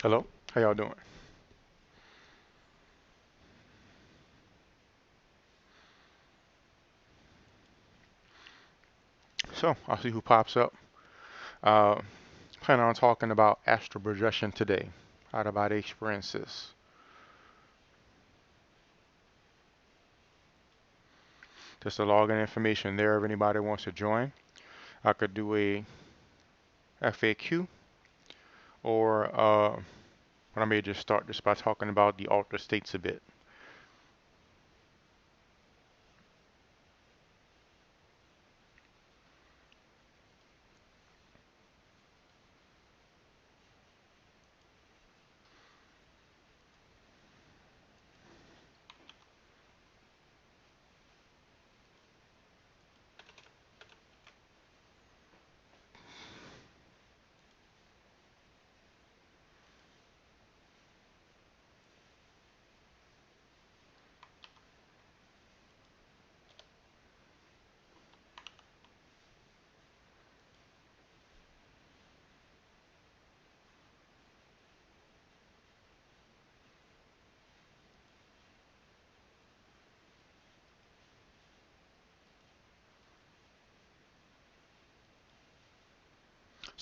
Hello, how y'all doing? So, I'll see who pops up. Uh, Plan on talking about astral projection today, out of body experiences. Just the login information there if anybody wants to join. I could do a FAQ or I may just start just by talking about the altered states a bit.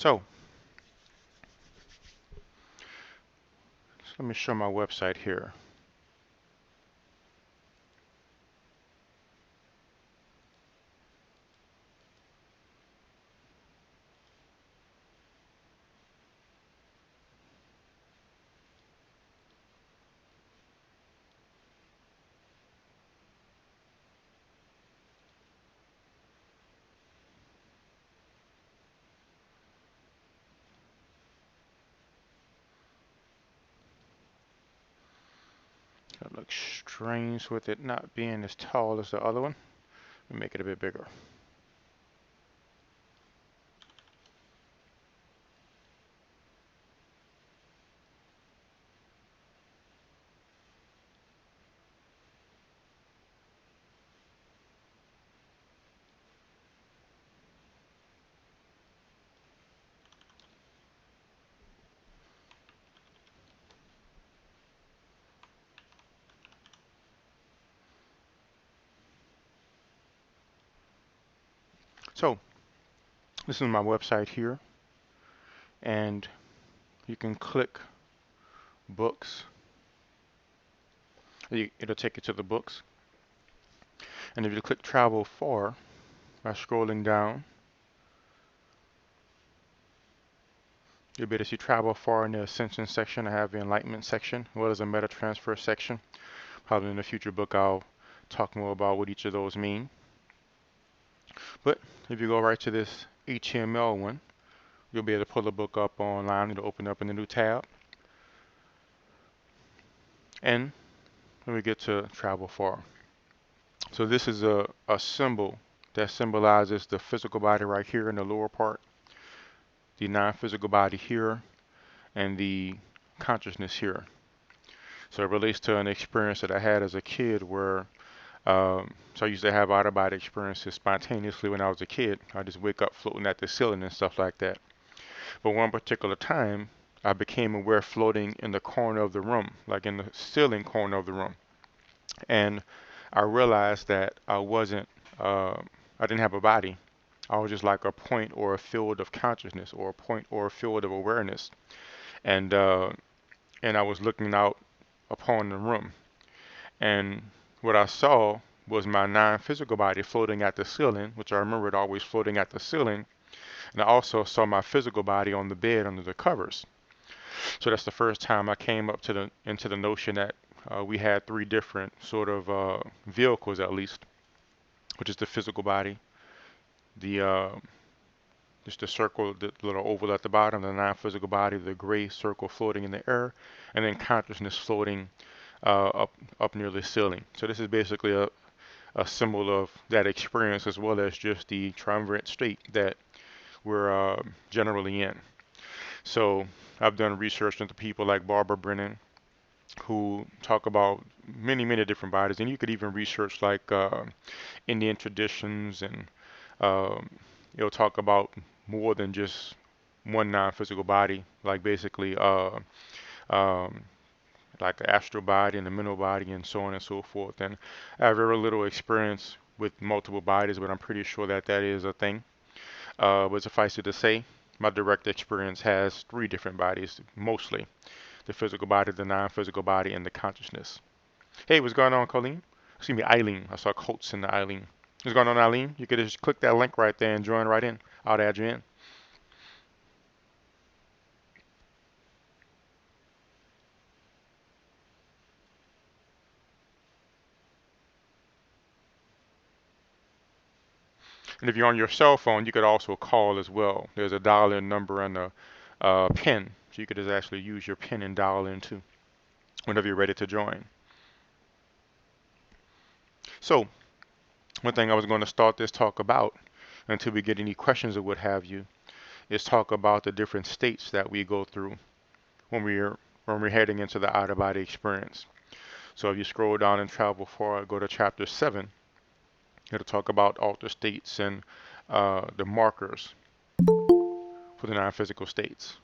So, let me show my website here. It looks strange with it not being as tall as the other one. Let me make it a bit bigger. So, this is my website here, and you can click books. It'll take you to the books. And if you click travel far by scrolling down, you'll be able to see travel far in the ascension section. I have the enlightenment section, as well as a meta transfer section. Probably in a future book I'll talk more about what each of those mean. But if you go right to this HTML one, you'll be able to pull the book up online. It'll open up in a new tab. And when we get to travel far. So this is a symbol that symbolizes the physical body right here in the lower part, the non-physical body here, and the consciousness here. So it relates to an experience that I had as a kid where, so I used to have out-of-body experiences spontaneously when I was a kid. I just wake up floating at the ceiling and stuff like that. But one particular time, I became aware floating in the corner of the room, like in the ceiling corner of the room. And I realized that I didn't have a body. I was just like a point or a field of consciousness or a point or a field of awareness. And, uh, and I was looking out upon the room. And what I saw was my non-physical body floating at the ceiling, which I remembered always floating at the ceiling. And I also saw my physical body on the bed under the covers. So that's the first time I came up to into the notion that we had three different sort of vehicles, at least, which is the physical body, the just the circle, the little oval at the bottom, the non-physical body, the gray circle floating in the air, and then consciousness floating up near the ceiling. So this is basically a symbol of that experience, as well as just the triumvirate state that we're generally in. So I've done research into people like Barbara Brennan, who talk about many different bodies, and you could even research like Indian traditions, and um, it'll talk about more than just one non-physical body, like basically um, like the astral body and the mental body and so on and so forth. And I have very little experience with multiple bodies, but I'm pretty sure that that is a thing. But suffice it to say, my direct experience has three different bodies, mostly the physical body, the non-physical body, and the consciousness. Hey, what's going on, Colleen? Excuse me, Eileen. I saw Colts in the Eileen. What's going on, Eileen? You could just click that link right there and join right in. I'll add you in. And if you're on your cell phone, you could also call as well. There's a dial-in number and a pin, so you could just actually use your pin and dial in too whenever you're ready to join. So, one thing I was going to start this talk about, until we get any questions or what have you, is talk about the different states that we go through when we're heading into the out-of-body experience. So if you scroll down and travel forward, go to chapter 7. It'll talk about altered states and the markers for the non-physical states.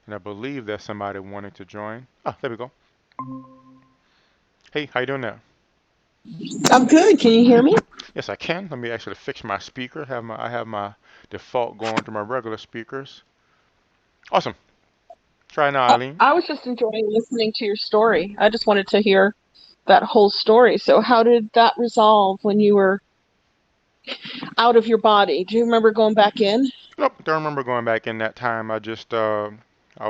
And I believe there's somebody wanting to join. Ah, there we go. Hey, how you doing there? I'm good. Can you hear me? Yes, I can. Let me actually fix my speaker. I have my default going to my regular speakers. Awesome. Try now, Eileen. I was just enjoying listening to your story. I just wanted to hear that whole story. So, how did that resolve when you were out of your body? Do you remember going back in? Nope, don't remember going back in that time. I was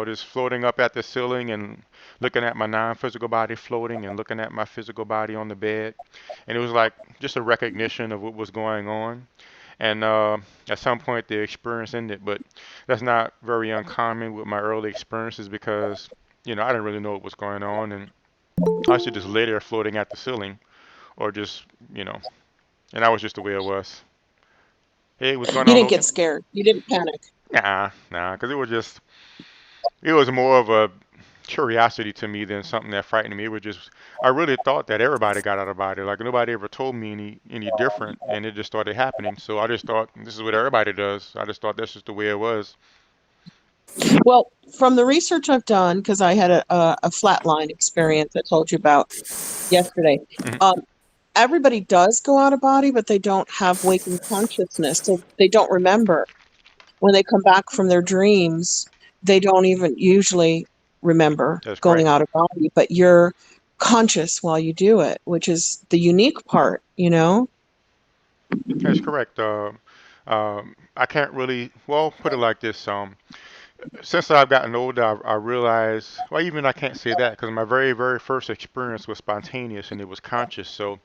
just floating up at the ceiling and looking at my non-physical body floating and looking at my physical body on the bed. And it was like just a recognition of what was going on. And at some point the experience ended, but that's not very uncommon with my early experiences because, I didn't really know what was going on. And I should just lay there floating at the ceiling or just, and that was just the way it was. Hey, what's going You on, didn't get Logan? scared. You didn't panic. Nah, because it was more of a curiosity to me than something that frightened me. It was just, I really thought that everybody got out of body. Like nobody ever told me any different, and it just started happening. So I just thought this is what everybody does. I just thought that's just the way it was. Well, from the research I've done, because I had a flatline experience I told you about yesterday, Hmm. um, everybody does go out of body, but they don't have waking consciousness. So they don't remember. When they come back from their dreams, they don't even usually remember That's going correct. out of body, but you're conscious while you do it, which is the unique part, you know? That's correct. I can't really, well, put it like this. Since I've gotten older, I realized, well, even I can't say that because my very, very first experience was spontaneous and it was conscious. So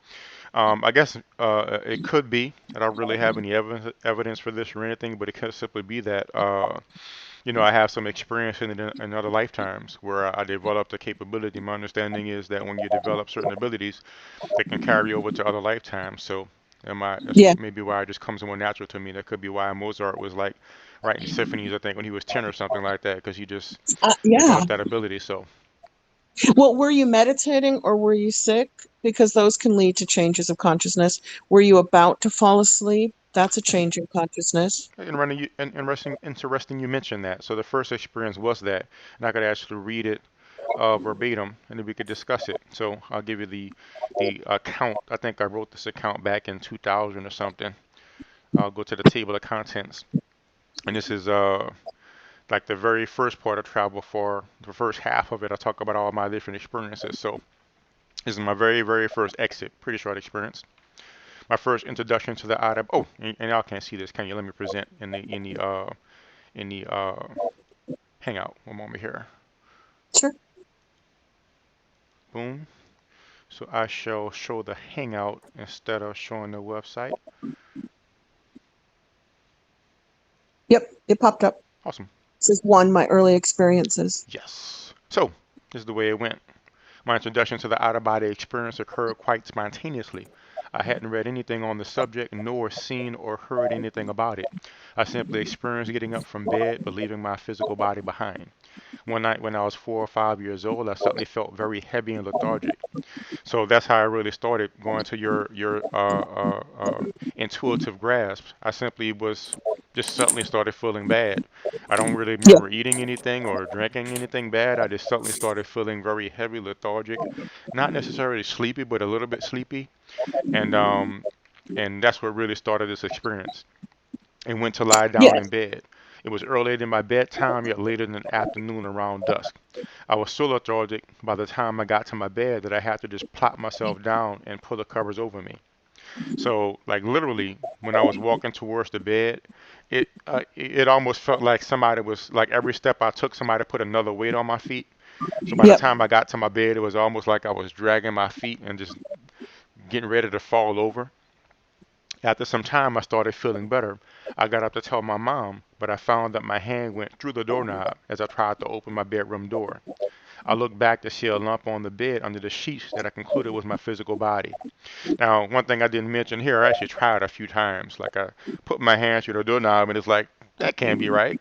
I guess it could be. I don't really have any evidence for this or anything, but it could simply be that I have some experience in other lifetimes where I developed a capability. My understanding is that when you develop certain abilities, they can carry over to other lifetimes. So that's Yeah. maybe why it just comes more natural to me. That could be why Mozart was like writing symphonies, I think, when he was 10 or something like that, because he just Yeah. developed that ability. So Well, were you meditating or were you sick? Because those can lead to changes of consciousness. Were you about to fall asleep? That's a change in consciousness. interesting you mentioned that. So the first experience was that, and I could actually read it verbatim, and then we could discuss it. So I'll give you the account. I think I wrote this account back in 2000 or something. I'll go to the table of contents, and this is like the very first part of travel for the first half of it. I talk about all my different experiences. So this is my very very first exit. Pretty short experience. My first introduction to the IDAB. Oh, and y'all can't see this, can you? Let me present in the hangout. One moment here. Sure. Boom. So I shall show the hangout instead of showing the website. Yep, it popped up. Awesome. This is one, my early experiences. Yes. So this is the way it went. My introduction to the out-of-body experience occurred quite spontaneously. I hadn't read anything on the subject, nor seen or heard anything about it. I simply experienced getting up from bed, but leaving my physical body behind. One night when I was 4 or 5 years old, I suddenly felt very heavy and lethargic. So that's how I really started going to your intuitive grasp. I simply was just suddenly started feeling bad. I don't really Yeah. remember eating anything or drinking anything bad. I just suddenly started feeling very heavy, lethargic, not necessarily sleepy, but a little bit sleepy, and that's what really started this experience. And went to lie down in Yes. bed. It was earlier than my bedtime, yet later in the afternoon around dusk. I was so lethargic by the time I got to my bed that I had to just plop myself down and pull the covers over me. So, like literally, when I was walking towards the bed, it almost felt like somebody was like every step I took, somebody put another weight on my feet. So by the Yep. time I got to my bed, it was almost like I was dragging my feet and just getting ready to fall over. After some time, I started feeling better. I got up to tell my mom, but I found that my hand went through the doorknob as I tried to open my bedroom door. I looked back to see a lump on the bed under the sheets that I concluded was my physical body. Now, one thing I didn't mention here, I actually tried a few times. Like I put my hand through the doorknob and it's like, that can't be right.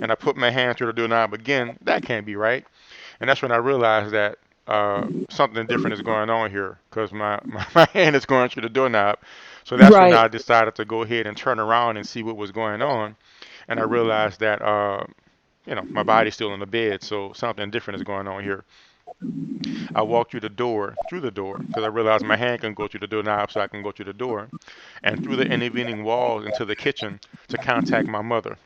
And I put my hand through the doorknob again, that can't be right. And that's when I realized that something different is going on here because my hand is going through the doorknob. So that's when Right. I decided to go ahead and turn around and see what was going on. And I realized that, my body's still in the bed, so something different is going on here. I walked through the door, because I realized my hand can go through the doorknob, so I can go through the door, and through the intervening walls into the kitchen to contact my mother.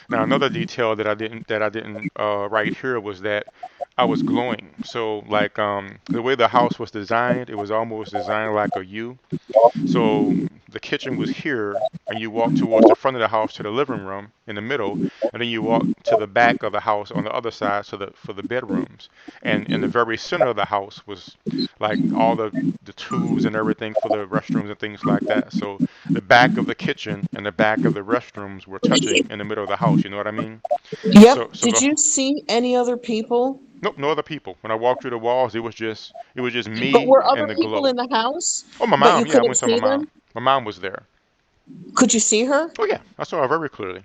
Now, another detail that I didn't write here was that I was glowing. So, like the way the house was designed, it was almost designed like a U. So the kitchen was here, and you walk towards the front of the house to the living room in the middle, and then you walk to the back of the house on the other side so that for the bedrooms. And in the very center of the house was like all the tubes and everything for the restrooms and things like that. So the back of the kitchen and the back of the restrooms were touching in the middle of the house. You know what I mean? Yep. So Did the you see any other people? nope, no other people. When I walked through the walls, it was just But me were other and the people glow. in the house, Oh, my but you mom. Yeah, I couldn't went to my see mom. them? My mom was there. Could you see her? Oh yeah, I saw her very clearly.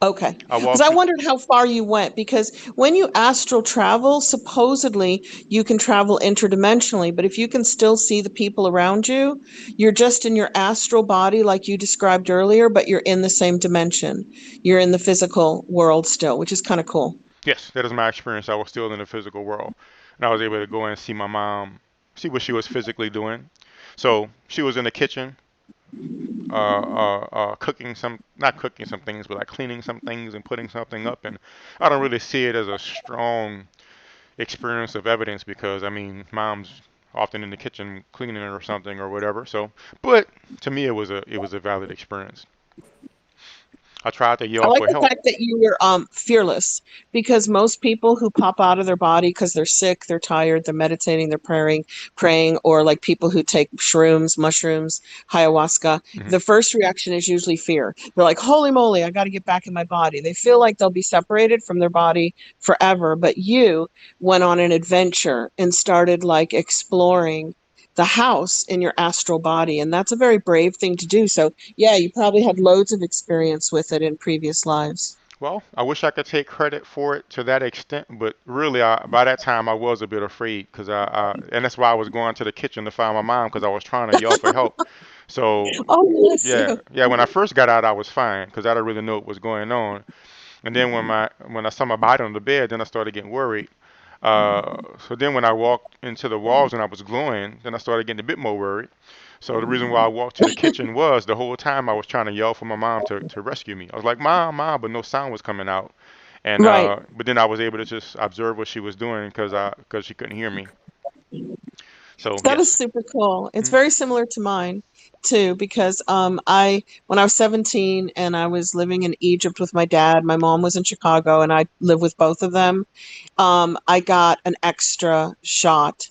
Okay. I Because walked I through. wondered how far you went. Because when you astral travel, supposedly you can travel interdimensionally. But if you can still see the people around you, you're just in your astral body, like you described earlier, but you're in the same dimension. You're in the physical world still, which is kind of cool. Yes, that is my experience. I was still in the physical world, and I was able to go and see my mom, see what she was physically doing. So she was in the kitchen, cooking some, not cooking some things, but like cleaning some things and putting something up. And I don't really see it as a strong experience of evidence because I mean, mom's often in the kitchen cleaning or something or whatever. So, but to me, it was a valid experience. I tried to I yell like for the help. fact that you were fearless because most people who pop out of their body because they're sick, they're tired, they're meditating, they're praying, or like people who take shrooms, mushrooms, ayahuasca, Hmm. the first reaction is usually fear. They're like, "Holy moly, I got to get back in my body." They feel like they'll be separated from their body forever, but you went on an adventure and started like exploring the house in your astral body, and that's a very brave thing to do. So yeah, you probably had loads of experience with it in previous lives. Well, I wish I could take credit for it to that extent, but really, by that time, I was a bit afraid because and that's why I was going to the kitchen to find my mom because I was trying to yell for help. So, Oh, bless yeah, you. yeah. When I first got out, I was fine because I didn't really know what was going on. And then when I saw my body on the bed, then I started getting worried. So then when I walked into the walls and I was glowing, then I started getting a bit more worried. So the reason why I walked to the kitchen was the whole time I was trying to yell for my mom to rescue me. I was like, "Mom, mom," but no sound was coming out. And Right. but then I was able to just observe what she was doing because she couldn't hear me. So That is yes. super cool. It's Mm, very similar to mine too, because I when I was 17 and I was living in Egypt with my dad, my mom was in Chicago and I lived with both of them. I got an extra shot.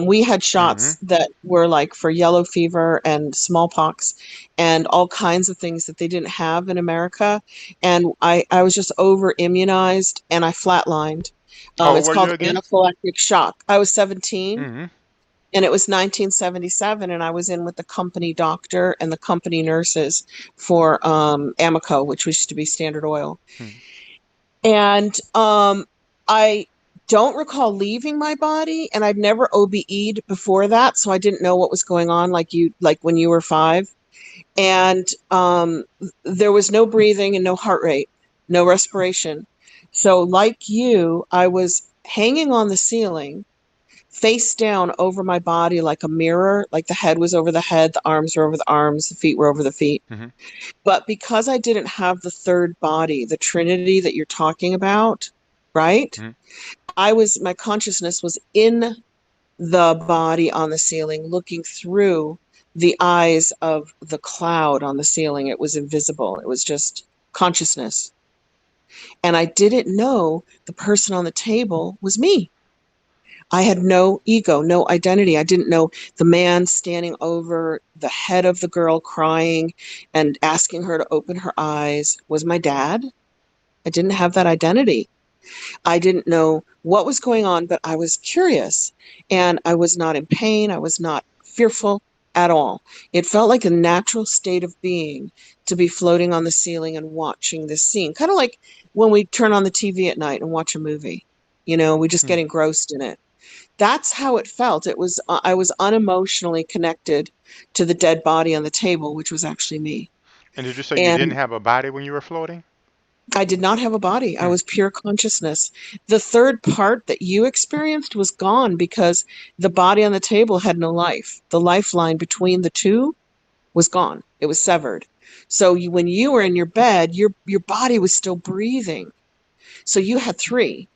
We had mm-hmm. shots that were like for yellow fever and smallpox and all kinds of things that they didn't have in America. And I was just over immunized and I flatlined. How old It's were you called again? anaphylactic shock. I was 17 Mm-hmm. and it was 1977 and I was in with the company doctor and the company nurses for Amoco, which used to be Standard Oil. Hmm. And I don't recall leaving my body, and I'd never OBE'd before that, so I didn't know what was going on like when you were 5. And there was no breathing and no heart rate. no respiration. So, like you, I was hanging on the ceiling, face down over my body like a mirror, like the head was over the head, the arms were over the arms, the feet were over the feet. Hmm. But because I didn't have the third body, the Trinity that you're talking about, right? Hmm. My consciousness was in the body on the ceiling, looking through the eyes of the cloud on the ceiling. It was invisible. It was just consciousness. And I didn't know the person on the table was me. I had no ego, no identity. I didn't know the man standing over the head of the girl crying and asking her to open her eyes was my dad. I didn't have that identity. I didn't know what was going on, but I was curious and I was not in pain. I was not fearful at all. It felt like a natural state of being to be floating on the ceiling and watching this scene, kind of like when we turn on the TV at night and watch a movie. We just Hmm. get engrossed in it. That's how it felt. I was unemotionally connected to the dead body on the table, which was actually me. And did you say you didn't And have a body when you were floating? I did not have a body. I Hmm. was pure consciousness. The third part that you experienced was gone because the body on the table had no life. The lifeline between the two was gone. It was severed. So when you were in your bed, your body was still breathing. So you had three.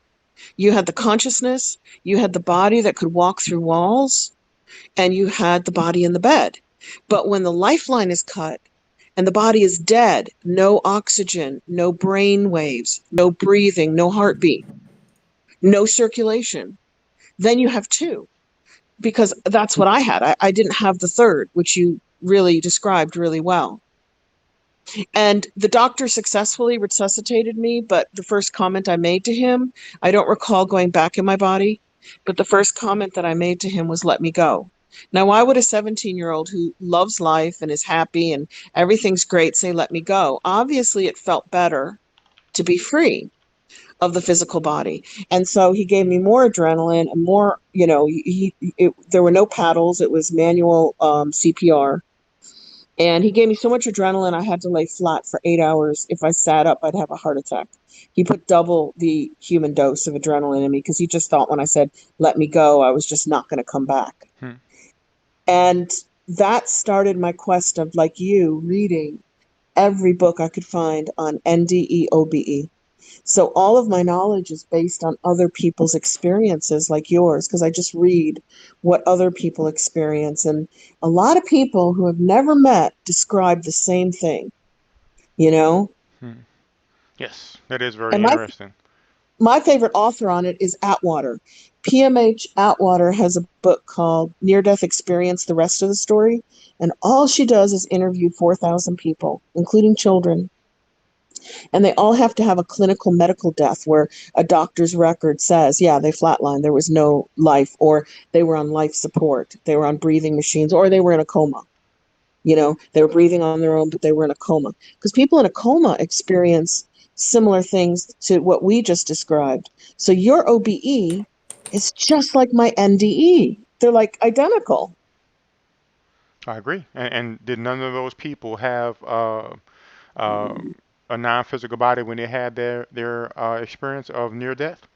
You had the consciousness, you had the body that could walk through walls, and you had the body in the bed. But when the lifeline is cut and the body is dead, no oxygen, no brain waves, no breathing, no heartbeat, no circulation, then you have two. Because that's what I had. I didn't have the third, which you really described really well. And the doctor successfully resuscitated me, but the first comment I made to him, I don't recall going back in my body, but the first comment that I made to him was, let me go. Now, why would a 17-year-old who loves life and is happy and everything's great say, let me go? Obviously, it felt better to be free of the physical body. And so he gave me more adrenaline and more, there were no paddles. It was manual CPR. And he gave me so much adrenaline, I had to lay flat for 8 hours. If I sat up, I'd have a heart attack. He put double the human dose of adrenaline in me because he just thought when I said, let me go, I was just not going to come back. Hmm. And that started my quest of, like you, reading every book I could find on NDE, OBE. So all of my knowledge is based on other people's experiences like yours, because I just read what other people experience. And a lot of people who have never met describe the same thing, you know? Hmm. Yes, that is very And interesting. my favorite author on it is Atwater. PMH Atwater has a book called Near Death Experience, the Rest of the Story. And all she does is interview 4,000 people, including children. And they all have to have a clinical medical death where a doctor's record says, yeah, they flatlined, there was no life, or they were on life support, they were on breathing machines, or they were in a coma. They were breathing on their own, but they were in a coma. Because people in a coma experience similar things to what we just described. So your OBE is just like my NDE. They're like identical. I agree. And did none of those people have uh, a non-physical body when they had their experience of near death?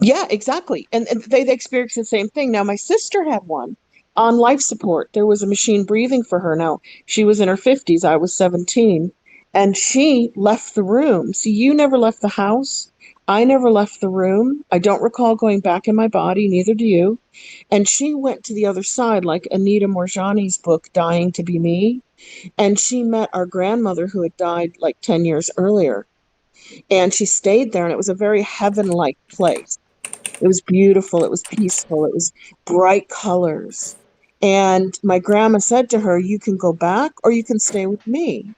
Yeah, exactly. And they experienced the same thing. Now, my sister had one on life support. There was a machine breathing for her. Now, she was in her 50s. I was 17. And she left the room. See, you never left the house. I never left the room. I don't recall going back in my body, neither do you. And she went to the other side, like Anita Morjani's book, Dying to Be Me. And she met our grandmother who had died like 10 years earlier. And she stayed there, and it was a very heaven-like place. It was beautiful. It was peaceful. It was bright colors. And my grandma said to her, you can go back or you can stay with me.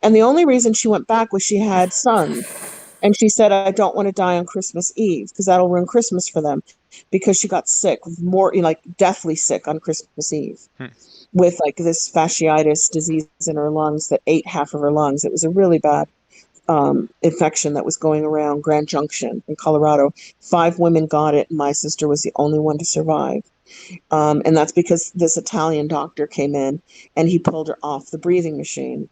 And the only reason she went back was she had sons. And she said, I don't want to die on Christmas Eve because that'll ruin Christmas for them. Because she got sick, more like deathly sick on Christmas Eve Hmm. with like this fasciitis disease in her lungs that ate half of her lungs. It was a really bad infection that was going around Grand Junction in Colorado. 5 women got it. And my sister was the only one to survive. And that's because this Italian doctor came in and he pulled her off the breathing machine.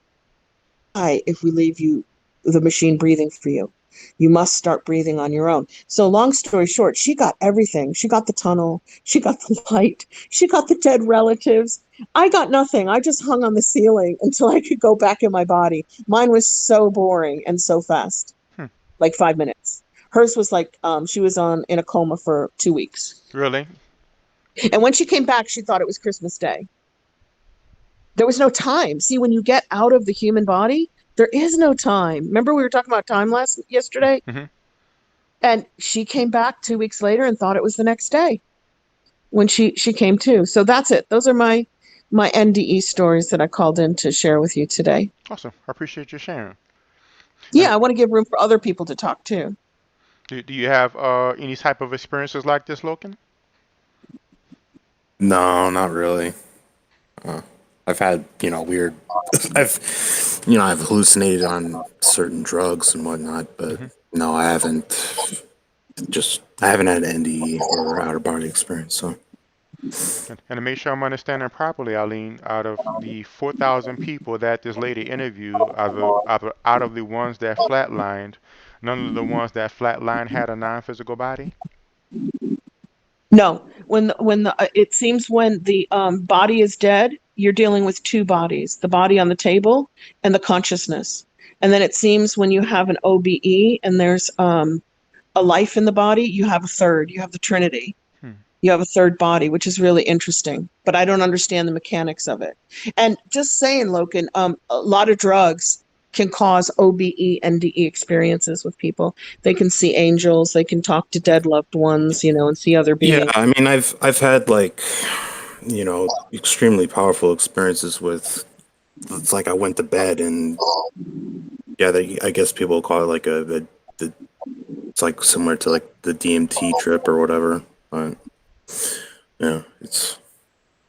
Hi, if we leave you the machine breathing for you. You must start breathing on your own. So long story short, she got everything. She got the tunnel. She got the light. She got the dead relatives. I got nothing. I just hung on the ceiling until I could go back in my body. Mine was so boring and so fast, Hmm. like 5 minutes. Hers was like she was in a coma for 2 weeks. Really? And when she came back, she thought it was Christmas Day. There was no time. See, when you get out of the human body, there is no time. Remember we were talking about time yesterday? Hmm. And she came back 2 weeks later and thought it was the next day when she came to. So that's it. Those are my NDE stories that I called in to share with you today. Awesome. I appreciate you sharing. And Yeah, I want to give room for other people to talk too. do you have any type of experiences like this, Logan? No, not really. I've had, weird. I've hallucinated on certain drugs and whatnot, but Hmm. no, I haven't. I haven't had an NDE or outer body experience. So And to make sure I'm understanding properly, Eileen, out of the 4,000 people that this lady interviewed, out of the ones that flatlined, none of the ones that flatlined had a non-physical body? No, when the it seems when the body is dead, you're dealing with two bodies, the body on the table and the consciousness. And then it seems when you have an OBE and there's a life in the body, you have a third, you have the Trinity. Hmm. You have a third body, which is really interesting, but I don't understand the mechanics of it. And just saying, Logan, a lot of drugs can cause OBE and NDE experiences with people. They can see angels, they can talk to dead loved ones, and see other yeah, beings. I mean, I've had like, extremely powerful experiences with. It's like I went to bed and yeah, I guess people call it like the it's like similar to like the DMT trip or whatever. But yeah, it's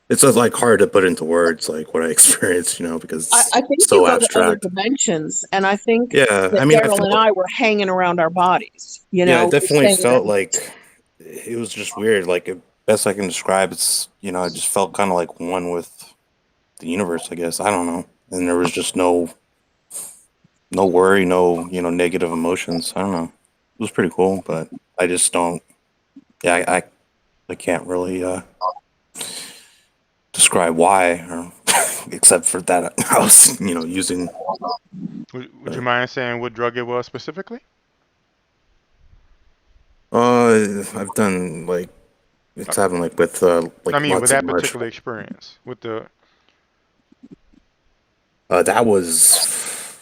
just like hard to put into words like what I experienced, because I think it's you so go to other abstract. dimensions, and I think Yeah, I that mean, I Daryl and felt I were hanging around our bodies, yeah, I we're definitely staying felt there. like it was just weird. Like best I can describe, it's I just felt kind of like one with the universe. I guess I don't know, and there was just no worry, no negative emotions. I don't know. It was pretty cool, but I just don't. Yeah, I can't really describe why, or except for that I was using. Would you mind saying what drug it was specifically? I've done like Uh, it's happened like with I like mean, with lots of that much. particular experience, with the. That was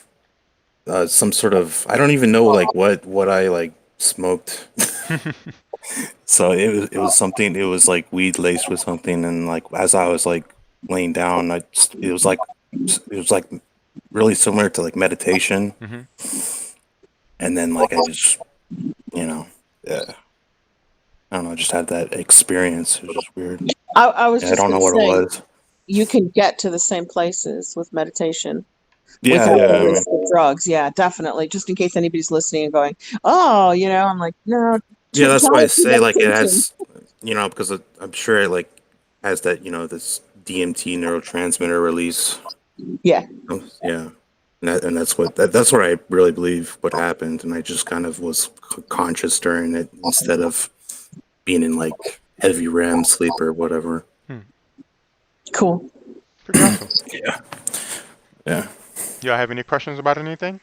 some sort of I don't even know like what I like smoked. So it was something. It was like weed laced with something, and like as I was like laying down, it was like really similar to like meditation, Hmm. and then like I just you know yeah, I don't know, I just had that experience. It was just weird. I was Yeah, I just don't going know to what it say, was. you can get to the same places with meditation Yeah, without yeah. the I mean, risk of drugs. Yeah, definitely. Just in case anybody's listening and going, oh, I'm like, no, yeah, that's try why I it through say like it meditation. has, because I'm sure it like has that this DMT neurotransmitter release. Yeah, Yeah, and that's what I really believe what happened, and I just kind of was conscious during it instead of being in like heavy REM sleep or whatever. Hmm. cool. Pretty awesome. Yeah, yeah. Y'all have any questions about anything?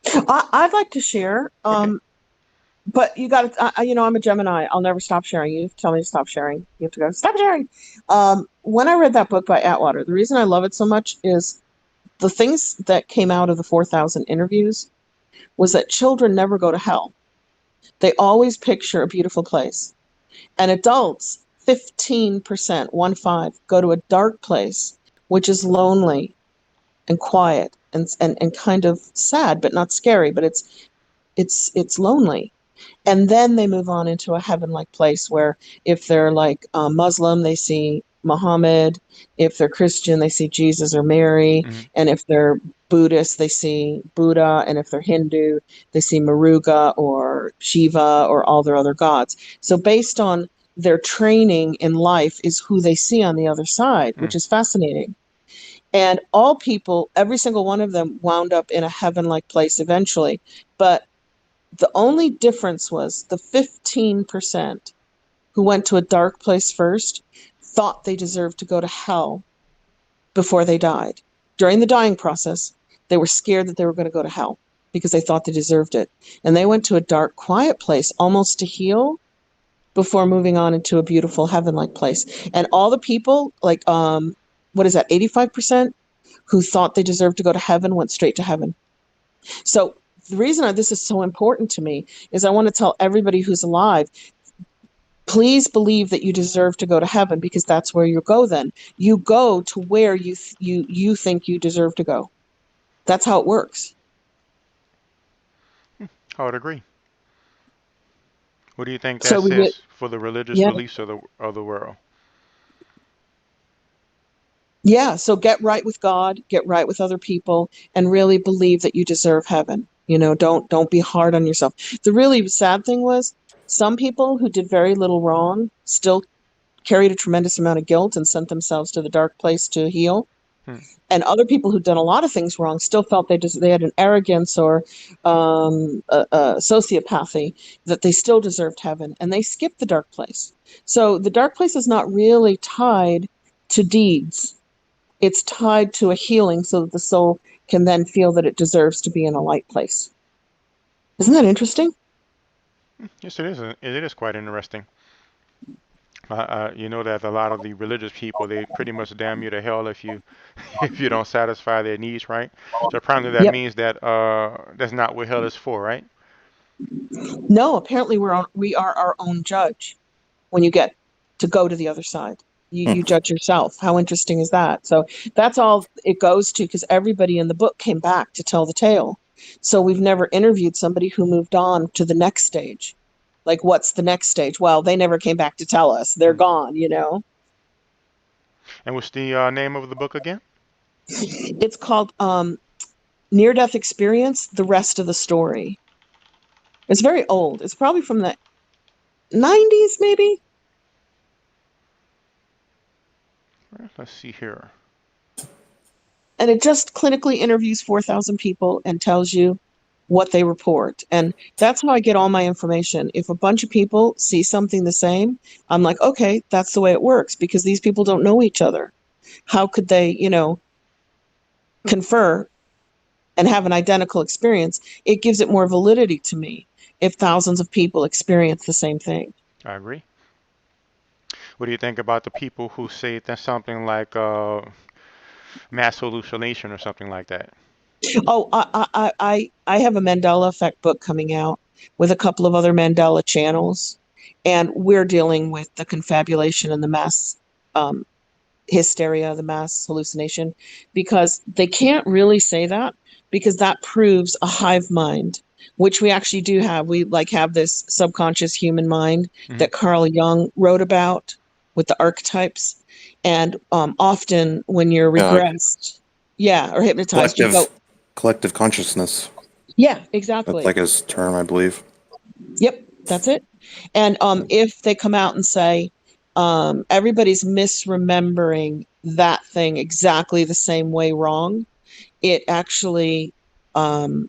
I'd like to share, Okay. but you got to, I'm a Gemini. I'll never stop sharing. You tell me to stop sharing. You have to go, stop sharing. When I read that book by Atwater, the reason I love it so much is the things that came out of the 4,000 interviews was that children never go to hell. They always picture a beautiful place. And adults, 15%, 1 5, go to a dark place, which is lonely and quiet and kind of sad, but not scary, but it's lonely. And then they move on into a heaven-like place where if they're like Muslim, they see Muhammad. If they're Christian, they see Jesus or Mary. Hmm. And if they're Buddhist, they see Buddha. And if they're Hindu, they see Muruga or Shiva or all their other gods. So based on their training in life is who they see on the other side, Hmm. which is fascinating. And all people, every single one of them wound up in a heaven-like place eventually. But the only difference was the 15% who went to a dark place first thought they deserved to go to hell before they died. During the dying process, they were scared that they were going to go to hell because they thought they deserved it. And they went to a dark, quiet place almost to heal before moving on into a beautiful heaven-like place. And all the people, like, what is that, 85%, who thought they deserved to go to heaven went straight to heaven. So the reason this is so important to me is I want to tell everybody who's alive, please believe that you deserve to go to heaven, because that's where you go then. You go to where you think you deserve to go. That's how it works. I would agree. What do you think that So we get, says for the religious yeah. beliefs of the world? Yeah, so get right with God, get right with other people, and really believe that you deserve heaven. Don't be hard on yourself. The really sad thing was some people who did very little wrong still carried a tremendous amount of guilt and sent themselves to the dark place to heal. Hmm. And other people who'd done a lot of things wrong still felt they had an arrogance or a sociopathy that they still deserved heaven, and they skipped the dark place. So the dark place is not really tied to deeds. It's tied to a healing so that the soul can then feel that it deserves to be in a light place. Isn't that interesting? Yes, it is. It is quite interesting. You know that a lot of the religious people, they pretty much damn you to hell if you if you don't satisfy their needs, right? So apparently that Yep. means that that's not what hell is for, right? No, apparently we are our own judge when you get to go to the other side. You judge yourself. How interesting is that? So that's all it goes to, because everybody in the book came back to tell the tale. So we've never interviewed somebody who moved on to the next stage. Like, what's the next stage? Well, they never came back to tell us. They're gone. And what's the name of the book again? It's called Near-Death Experience, The Rest of the Story. It's very old. It's probably from the 90s, maybe? Let's see here. And it just clinically interviews 4,000 people and tells you what they report. And that's how I get all my information. If a bunch of people see something the same, I'm like, okay, that's the way it works, because these people don't know each other. How could they, confer and have an identical experience? It gives it more validity to me if thousands of people experience the same thing. I agree. What do you think about the people who say that's something like mass hallucination or something like that? Oh, I have a Mandela Effect book coming out with a couple of other Mandela channels, and we're dealing with the confabulation and the mass um, hysteria, the mass hallucination, because they can't really say that, because that proves a hive mind, which we actually do have. We have this subconscious human mind that Carl Jung wrote about with the archetypes, and often when you're regressed, or hypnotized, you go. Collective consciousness. Yeah, That's exactly. like his term, I believe. Yep, that's it. And if they come out and say everybody's misremembering that thing exactly the same way wrong, it actually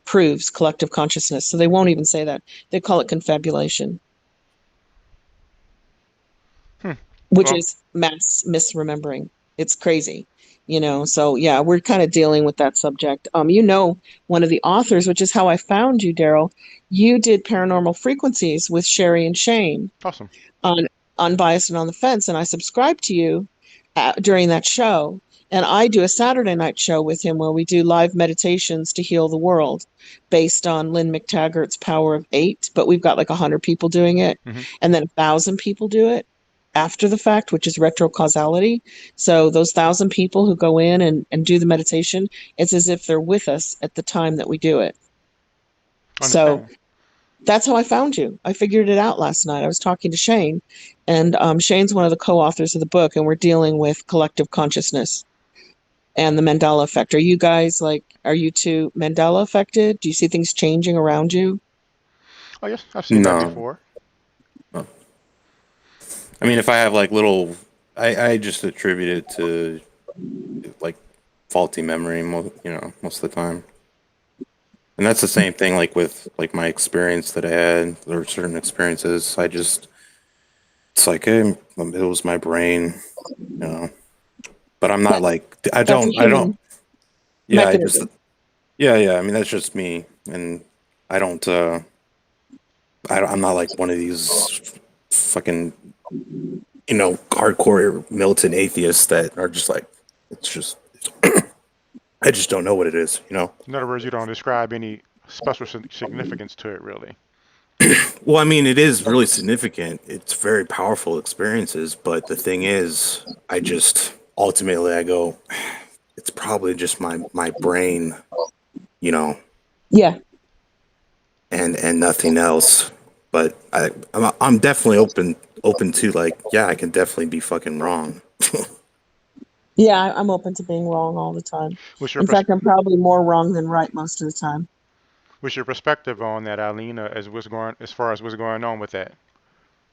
proves collective consciousness. So they won't even say that. They call it confabulation, which Well, is mass misremembering. It's crazy. So yeah, we're kind of dealing with that subject. One of the authors, which is how I found you, Daryl, you did Paranormal Frequencies with Sherry and Shane awesome. on Unbiased and on the Fence, and I subscribed to you during that show. And I do a Saturday night show with him where we do live meditations to heal the world based on Lynn McTaggart's Power of 8, but we've got like 100 people doing it, and then 1,000 people do it after the fact, which is retrocausality. So those 1,000 people who go in and do the meditation, it's as if they're with us at the time that we do it. So Understand. that's how I found you. I figured it out last night. I was talking to Shane, and Shane's one of the co-authors of the book, and we're dealing with collective consciousness and the Mandela effect. Are you guys are you too Mandela affected? Do you see things changing around you? Oh yes, I've seen that No. before. No. I mean, if I have like little, I just attribute it to like faulty memory, most of the time. And that's the same thing, like with like my experience that I had, or certain experiences. It's like, hey, it was my brain, you know. But I'm not That's like, that's a I don't, human yeah, I just, mechanism. yeah. I mean, that's just me, and I don't, I'm not like one of these fucking, hardcore militant atheists that are just like, it's just, I just don't know what it is, you know. In other words, you don't describe any special significance to it, really. Well, I mean, it is really significant. It's very powerful experiences, but the thing is, I just ultimately I go, it's probably just my brain, you know, Yeah. and nothing else. But I'm definitely open to like, yeah, I can definitely be fucking wrong. Yeah, I'm open to being wrong all the time. What's your In fact, I'm probably more wrong than right most of the time. what's your perspective on that, Eileen, as far as what's going on with that?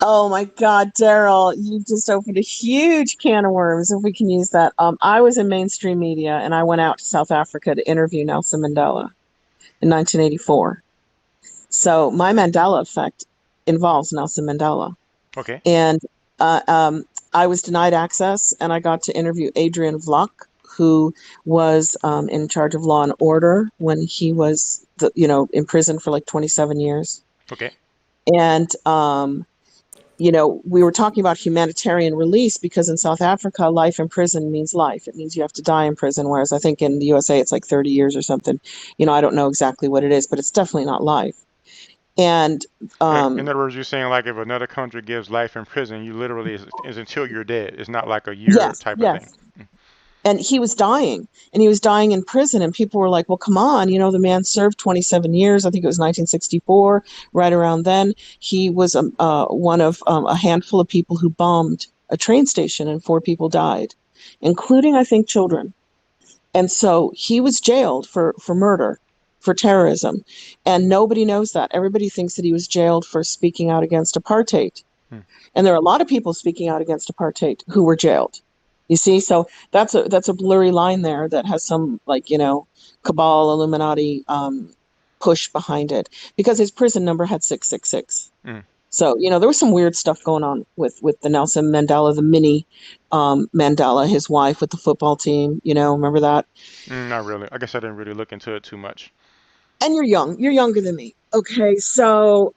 Oh my God, Daryl, you just opened a huge can of worms, if we can use that. I was in mainstream media and I went out to South Africa to interview Nelson Mandela in 1984. So my Mandela effect involves Nelson Mandela. Okay. And uh, um, I was denied access, and I got to interview Adrian Vlok, who was in charge of law and order when he was, in prison for like 27 years. Okay. And we were talking about humanitarian release because in South Africa, life in prison means life. It means you have to die in prison, whereas I think in the USA it's like 30 years or something. I don't know exactly what it is, but it's definitely not life. And In other words, you're saying like if another country gives life in prison, you literally is until you're dead. It's not like a year yes, type of thing. yes. And he was dying, and he was dying in prison, and people were like, well, come on, the man served 27 years. I think it was 1964, right around then. He was one of a handful of people who bombed a train station, and 4 people died, including, I think, children. And so he was jailed for murder, for terrorism, and nobody knows that. Everybody thinks that he was jailed for speaking out against apartheid. Hmm. And there are a lot of people speaking out against apartheid who were jailed. You see, so that's a blurry line there that has some, like, cabal Illuminati push behind it, because his prison number had 666. Hmm. So there was some weird stuff going on with the Nelson Mandela, the mini Mandela, his wife with the football team. Remember that? Not really. I guess I didn't really look into it too much. And you're young. You're younger than me. Okay, so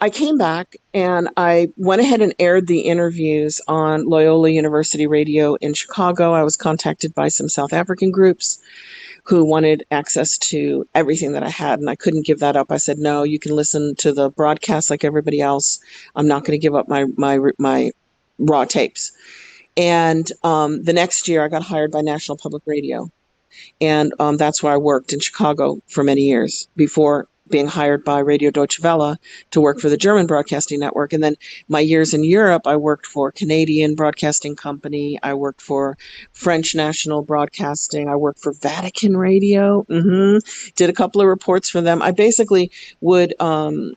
I came back and I went ahead and aired the interviews on Loyola University Radio in Chicago. I was contacted by some South African groups who wanted access to everything that I had, and I couldn't give that up. I said, no, you can listen to the broadcast like everybody else. I'm not going to give up my raw tapes. And the next year, I got hired by National Public Radio, and that's where I worked in Chicago for many years before being hired by Radio Deutsche Welle to work for the German Broadcasting Network. And then my years in Europe, I worked for Canadian Broadcasting Company. I worked for French National Broadcasting. I worked for Vatican Radio. Did a couple of reports for them. I basically would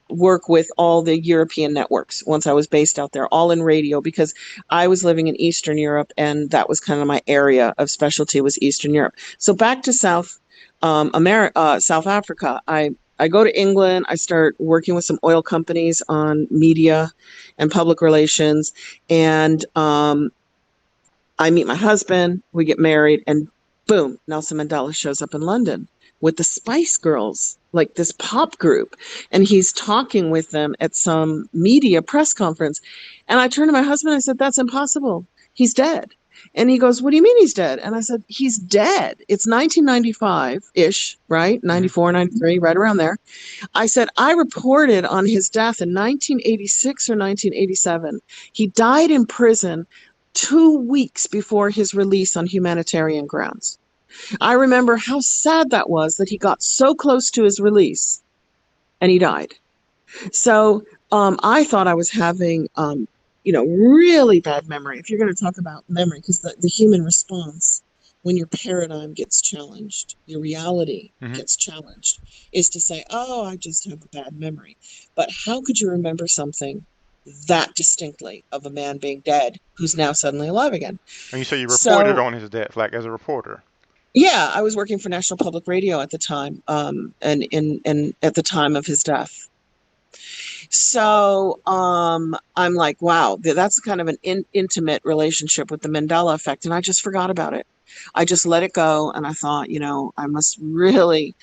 work with all the European networks once I was based out there, all in radio, because I was living in Eastern Europe, and that was kind of my area of specialty, was Eastern Europe. So back to South South Africa. I go to England. I start working with some oil companies on media and public relations, and I meet my husband. We get married, and boom, Nelson Mandela shows up in London with the Spice Girls, like this pop group, and he's talking with them at some media press conference. And I turned to my husband. I said, "That's impossible. He's dead." And he goes, "What do you mean he's dead?" And I said, "He's dead. It's 1995-ish, right? Hmm. 94, 93, right around there." I said, "I reported on his death in 1986 or 1987. He died in prison 2 weeks before his release on humanitarian grounds. I remember how sad that was, that he got so close to his release and he died." So I thought I was having, really bad memory. If you're going to talk about memory, because the human response when your paradigm gets challenged, your reality Hmm. gets challenged, is to say, oh, I just have a bad memory. But how could you remember something that distinctly of a man being dead who's now suddenly alive again. And you say you reported So on his death, like as a reporter. yeah, I was working for National Public Radio at the time, and in at the time of his death. So I'm like, wow, that's kind of an intimate relationship with the Mandela effect, and I just forgot about it. I just let it go, and I thought, I must really,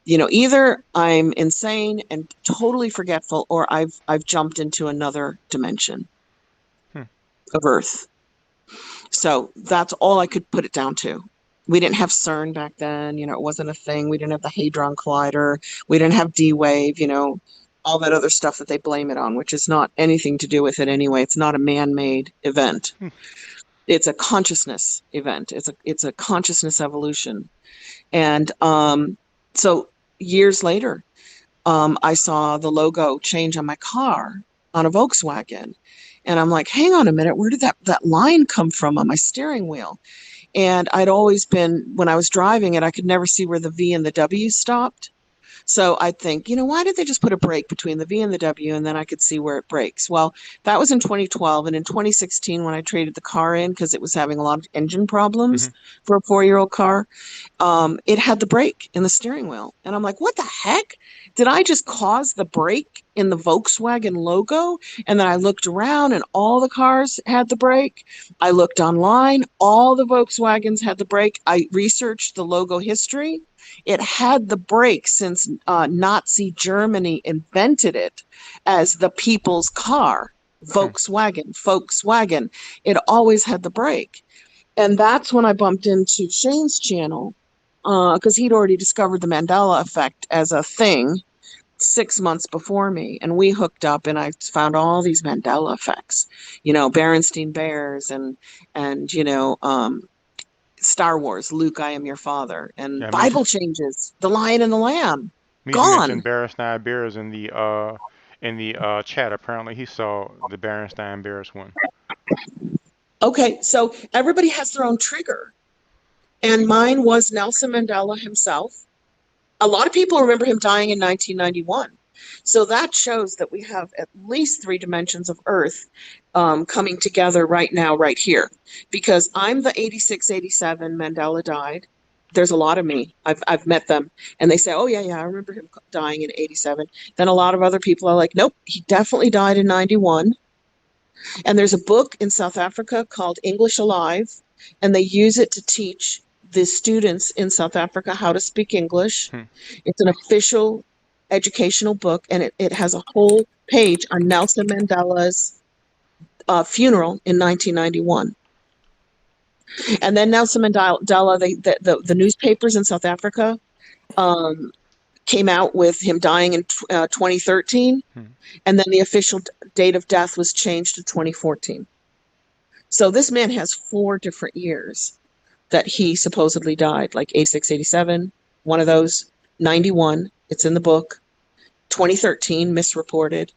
either I'm insane and totally forgetful, or I've jumped into another dimension Hmm. of Earth. So that's all I could put it down to. We didn't have CERN back then, it wasn't a thing. We didn't have the Hadron Collider. We didn't have D-Wave, all that other stuff that they blame it on, which is not anything to do with it anyway. It's not a man-made event. Hmm. It's a consciousness event. It's a consciousness evolution. And so years later, I saw the logo change on my car on a Volkswagen. And I'm like, hang on a minute, where did that line come from on my steering wheel? And I'd always been, when I was driving it, I could never see where the V and the W stopped. So I'd think, why did they just put a break between the V and the W, and then I could see where it breaks? Well, that was in 2012. And in 2016, when I traded the car in because it was having a lot of engine problems for a 4-year-old car, it had the brake in the steering wheel. And I'm like, what the heck? Did I just cause the brake in the Volkswagen logo? And then I looked around and all the cars had the brake. I looked online, all the Volkswagens had the brake. I researched the logo history. It had the brake since Nazi Germany invented it as the people's car. Volkswagen. It always had the brake. And that's when I bumped into Shane's channel, because he'd already discovered the Mandela effect as a thing 6 months before me. And we hooked up, and I found all these Mandela effects, Berenstain Bears and Star Wars, Luke, I am your father, and Yeah, Bible changes, The Lion and the Lamb, Misha mentioned gone. Berenstain Bears in the chat. Apparently, he saw the Berenstain Bears one. Okay, so everybody has their own trigger. And mine was Nelson Mandela himself. A lot of people remember him dying in 1991. So that shows that we have at least 3 dimensions of Earth coming together right now, right here. Because I'm the 86, 87, Mandela died. There's a lot of me. I've met them. And they say, oh, yeah, I remember him dying in 87. Then a lot of other people are like, nope, he definitely died in 91. And there's a book in South Africa called English Alive, and they use it to teach the students in South Africa how to speak English. It's an official educational book, and it has a whole page on Nelson Mandela's funeral in 1991. And then Nelson Mandela, the newspapers in South Africa came out with him dying in 2013, and then the official date of death was changed to 2014. So this man has 4 different years that he supposedly died, like 86, 87, one of those, 91, it's in the book, 2013, misreported,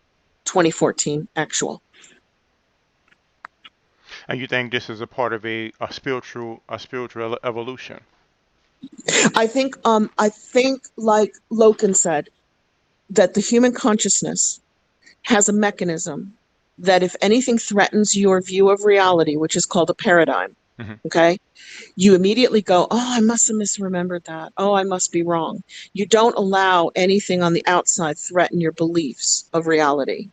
2014, actual. And you think this is a part of a spiritual evolution? I think like Loken said, that the human consciousness has a mechanism that if anything threatens your view of reality, which is called a paradigm, okay, you immediately go, oh, I must have misremembered that. Oh, I must be wrong. You don't allow anything on the outside threaten your beliefs of reality.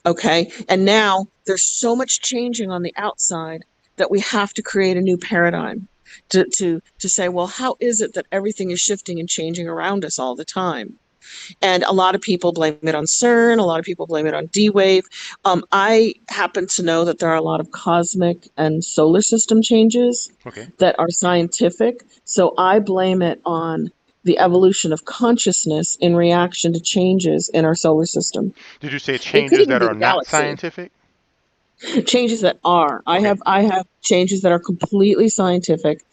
Okay, and now there's so much changing on the outside that we have to create a new paradigm to say, well, how is it that everything is shifting and changing around us all the time? And a lot of people blame it on CERN. A lot of people blame it on D-Wave. I happen to know that there are a lot of cosmic and solar system changes that are scientific. So I blame it on the evolution of consciousness in reaction to changes in our solar system. Did you say It could changes even that be are the not galaxy. scientific? Changes that are. I have changes that are completely scientific.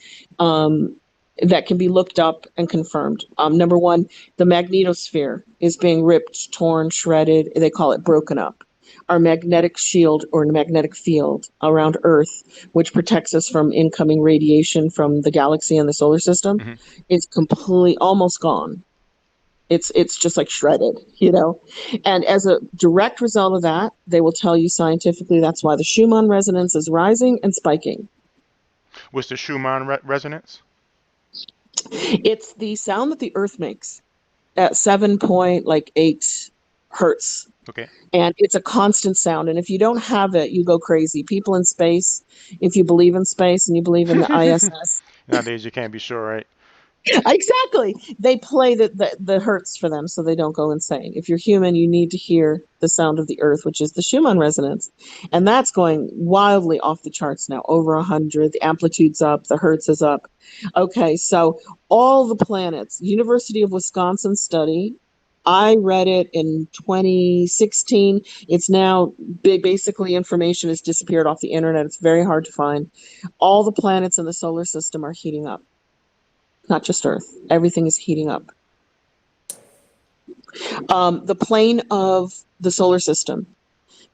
That can be looked up and confirmed. Number one, the magnetosphere is being ripped, torn, shredded. They call it broken up. Our magnetic shield or magnetic field around Earth, which protects us from incoming radiation from the galaxy and the solar system, is completely almost gone. It's just like shredded, you know. And as a direct result of that, they will tell you scientifically that's why the Schumann resonance is rising and spiking. What's the Schumann resonance? It's the sound that the Earth makes at 7.8 hertz. Okay. And it's a constant sound. And if you don't have it, you go crazy. People in space, if you believe in space and you believe in the ISS, Nowadays you can't be sure, right? exactly. They play the hertz for them so they don't go insane. If you're human, you need to hear the sound of the earth, which is the Schumann resonance. And that's going wildly off the charts now, over 100. The amplitude's up, the hertz is up. Okay, so all the planets, University of Wisconsin study, I read it in 2016. It's now basically information has disappeared off the internet. It's very hard to find. All the planets in the solar system are heating up, not just Earth. Everything is heating up. The plane of the solar system.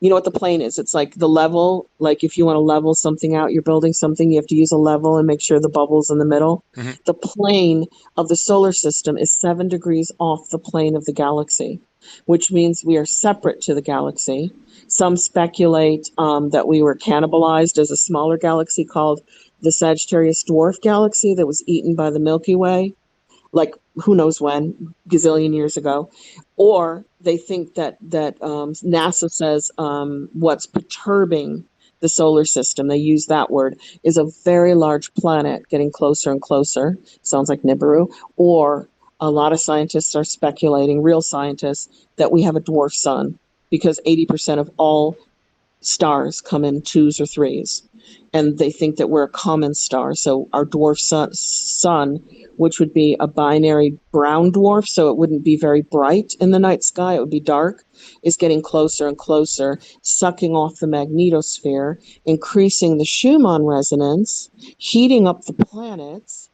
You know what the plane is? It's like the level. Like if you want to level something out, you're building something, you have to use a level and make sure the bubble's in the middle. Hmm. The plane of the solar system is 7 degrees off the plane of the galaxy, which means we are separate to the galaxy. Some speculate that we were cannibalized as a smaller galaxy called the Sagittarius Dwarf Galaxy that was eaten by the Milky Way, like who knows when, gazillion years ago. Or they think that NASA says what's perturbing the solar system, they use that word, is a very large planet getting closer and closer. Sounds like Nibiru. Or a lot of scientists are speculating, real scientists, that we have a dwarf sun because 80% of all stars come in twos or threes. And they think that we're a common star. So our dwarf sun, which would be a binary brown dwarf, so it wouldn't be very bright in the night sky, it would be dark, is getting closer and closer, sucking off the magnetosphere, increasing the Schumann resonance, heating up the planets.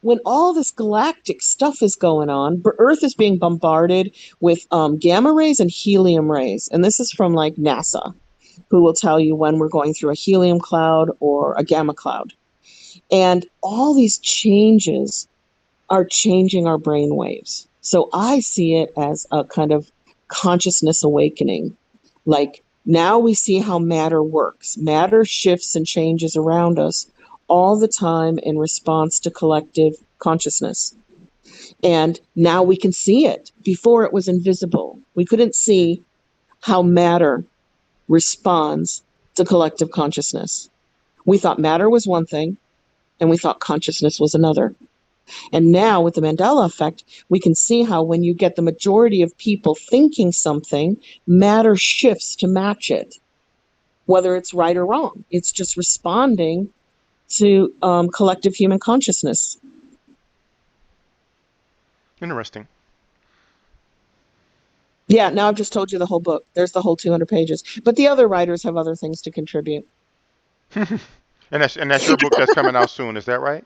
When all this galactic stuff is going on, Earth is being bombarded with gamma rays and helium rays. And this is from like NASA, who will tell you when we're going through a helium cloud or a gamma cloud. And all these changes are changing our brain waves. So I see it as a kind of consciousness awakening. Like now we see how matter works. Matter shifts and changes around us all the time in response to collective consciousness. And now we can see it. Before it was invisible. We couldn't see how matter responds to collective consciousness. We thought matter was one thing, and we thought consciousness was another. And now with the Mandela effect, we can see how when you get the majority of people thinking something, matter shifts to match it, whether it's right or wrong. It's just responding to collective human consciousness. Interesting. Yeah, now I've just told you the whole book. There's the whole 200 pages. But the other writers have other things to contribute. And that's your book that's coming out soon, is that right?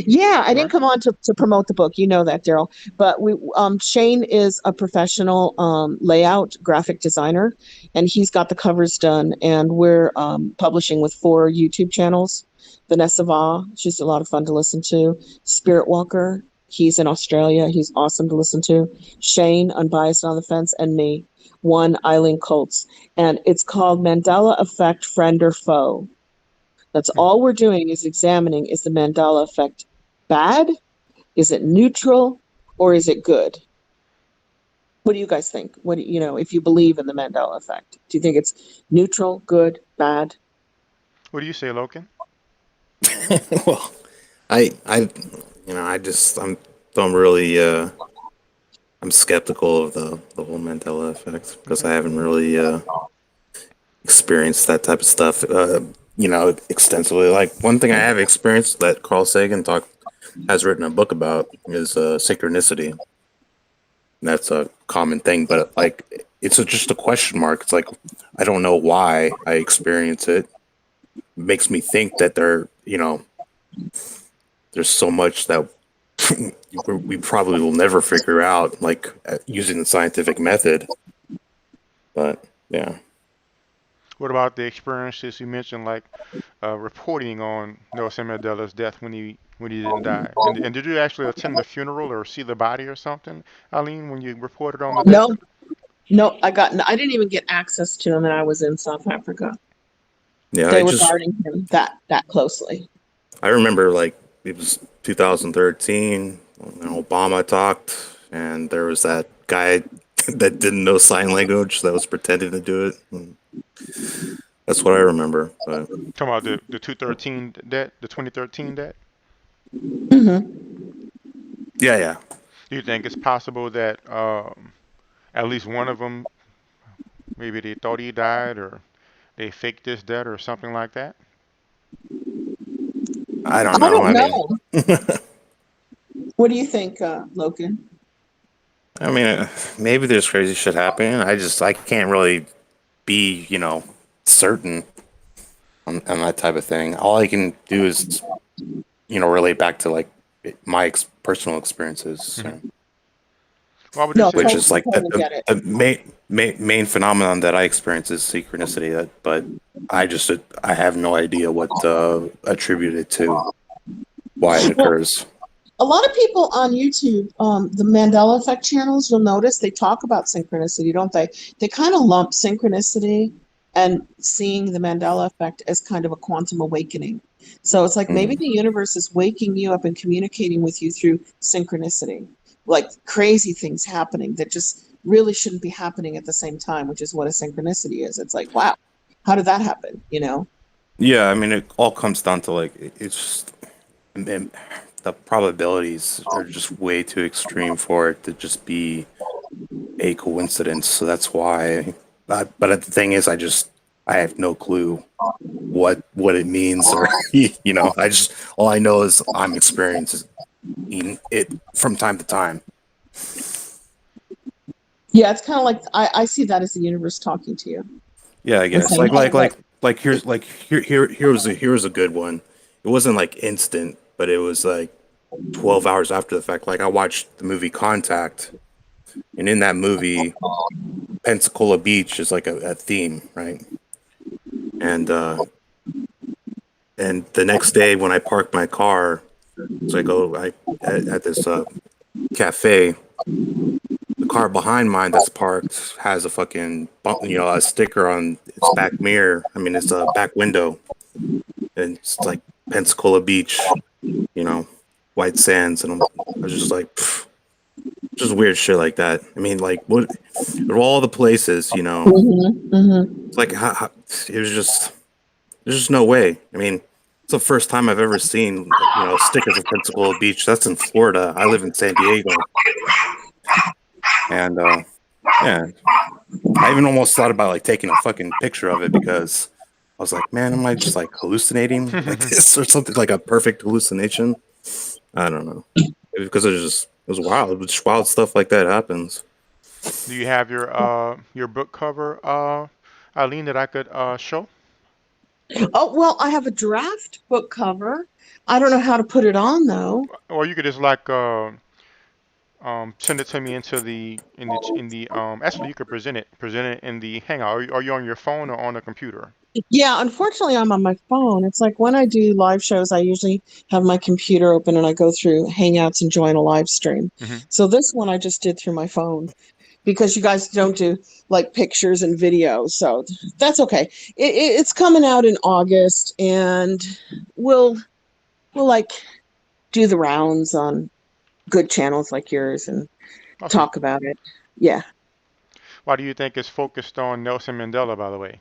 Yeah, I didn't Right. come on to promote the book. You know that, Daryl. But Shane is a professional layout graphic designer, and he's got the covers done. And we're publishing with 4 YouTube channels. Vanessa Va, she's a lot of fun to listen to. Spirit Walker, he's in Australia. He's awesome to listen to. Shane, Unbiased on the Fence, and me, one Eileen Colts. And it's called Mandela Effect, Friend or Foe. That's all we're doing is examining, is the Mandela effect bad? Is it neutral? Or is it good? What do you guys think? What do you know, if you believe in the Mandela effect? Do you think it's neutral, good, bad? What do you say, Loken? Well, I, you know, I'm really, I'm skeptical of the whole Mandela effect because I haven't really experienced that type of stuff, you know, extensively. Like one thing I have experienced that Carl Sagan has written a book about is synchronicity. And that's a common thing, but like it's just a question mark. It's like I don't know why I experience it. It makes me think that you know, there's so much that we probably will never figure out, like using the scientific method. But yeah. What about the experiences you mentioned, like reporting on Nelson Mandela's death when when he didn't die. And did you actually attend the funeral or see the body or something, Eileen, when you reported on the death? No, no, I didn't even get access to him, and I was in South Africa. Yeah, They were guarding him that closely. I remember like it was 2013 when Obama talked, and there was that guy that didn't know sign language that was pretending to do it. And that's what I remember. But Talking about the 213 debt, the 2013 debt. Hmm. yeah, yeah. Do you think it's possible that at least one of them, maybe they thought he died or they faked this debt or something like that? I don't I know. don't I mean, know. What do you think, Logan? maybe there's crazy shit happening. I can't really be, certain on that type of thing. All I can do is, relate back to like my personal experiences, Hmm. so, Why would you No, say which that? is like totally get it. the main phenomenon that I experience is synchronicity. But I have no idea what to attribute it to, why it Well, occurs. a lot of people on YouTube, the Mandela Effect channels, you'll notice they talk about synchronicity, don't they? They kind of lump synchronicity and seeing the Mandela Effect as kind of a quantum awakening. So it's like maybe Mm. the universe is waking you up and communicating with you through synchronicity, like crazy things happening that just really shouldn't be happening at the same time, which is what a synchronicity is. It's like, wow, how did that happen? You know? Yeah, I mean, it all comes down to like it's just the probabilities are just way too extreme for it to just be a coincidence. So that's why. But the thing is, I have no clue what it means, or I just all I know is I'm experiencing it from time to time. Yeah, it's kind of like I see that as the universe talking to you Yeah, I and guess saying, hey, look. here's a good one. It wasn't like instant, but it was like 12 hours after the fact. Like I watched the movie Contact, and in that movie, Pensacola Beach is like a theme, right? And and the next day when I parked my car, so I at this cafe. The car behind mine that's parked has a fucking a sticker on its back mirror. I mean, it's a back window, and it's like Pensacola Beach, you know, white sands, and I was just like, pff, just weird shit like that. I mean, like what? Of all the places, Hmm. Hmm. it's like it was just there's just no way. I mean, it's the first time I've ever seen a sticker for Pensacola Beach. That's in Florida. I live in San Diego, and yeah, I even almost thought about like taking a fucking picture of it because I was like, man, am I just like hallucinating like this or something like a perfect hallucination? I don't know. Because it was wild. Just wild stuff like that happens. Do you have your book cover, Eileen, that I could show? Oh, well, I have a draft book cover. I don't know how to put it on though. Or you could just like send it to me in the actually you could present it in the hangout. Are you on your phone or on a computer? Yeah, unfortunately, I'm on my phone. It's like when I do live shows, I usually have my computer open and I go through Hangouts and join a live stream. Hmm. So this one I just did through my phone because you guys don't do like pictures and videos. So that's okay. It's coming out in August and we'll like do the rounds on good channels like yours and Awesome. talk about it. Yeah. Why do you think it's focused on Nelson Mandela, by the way?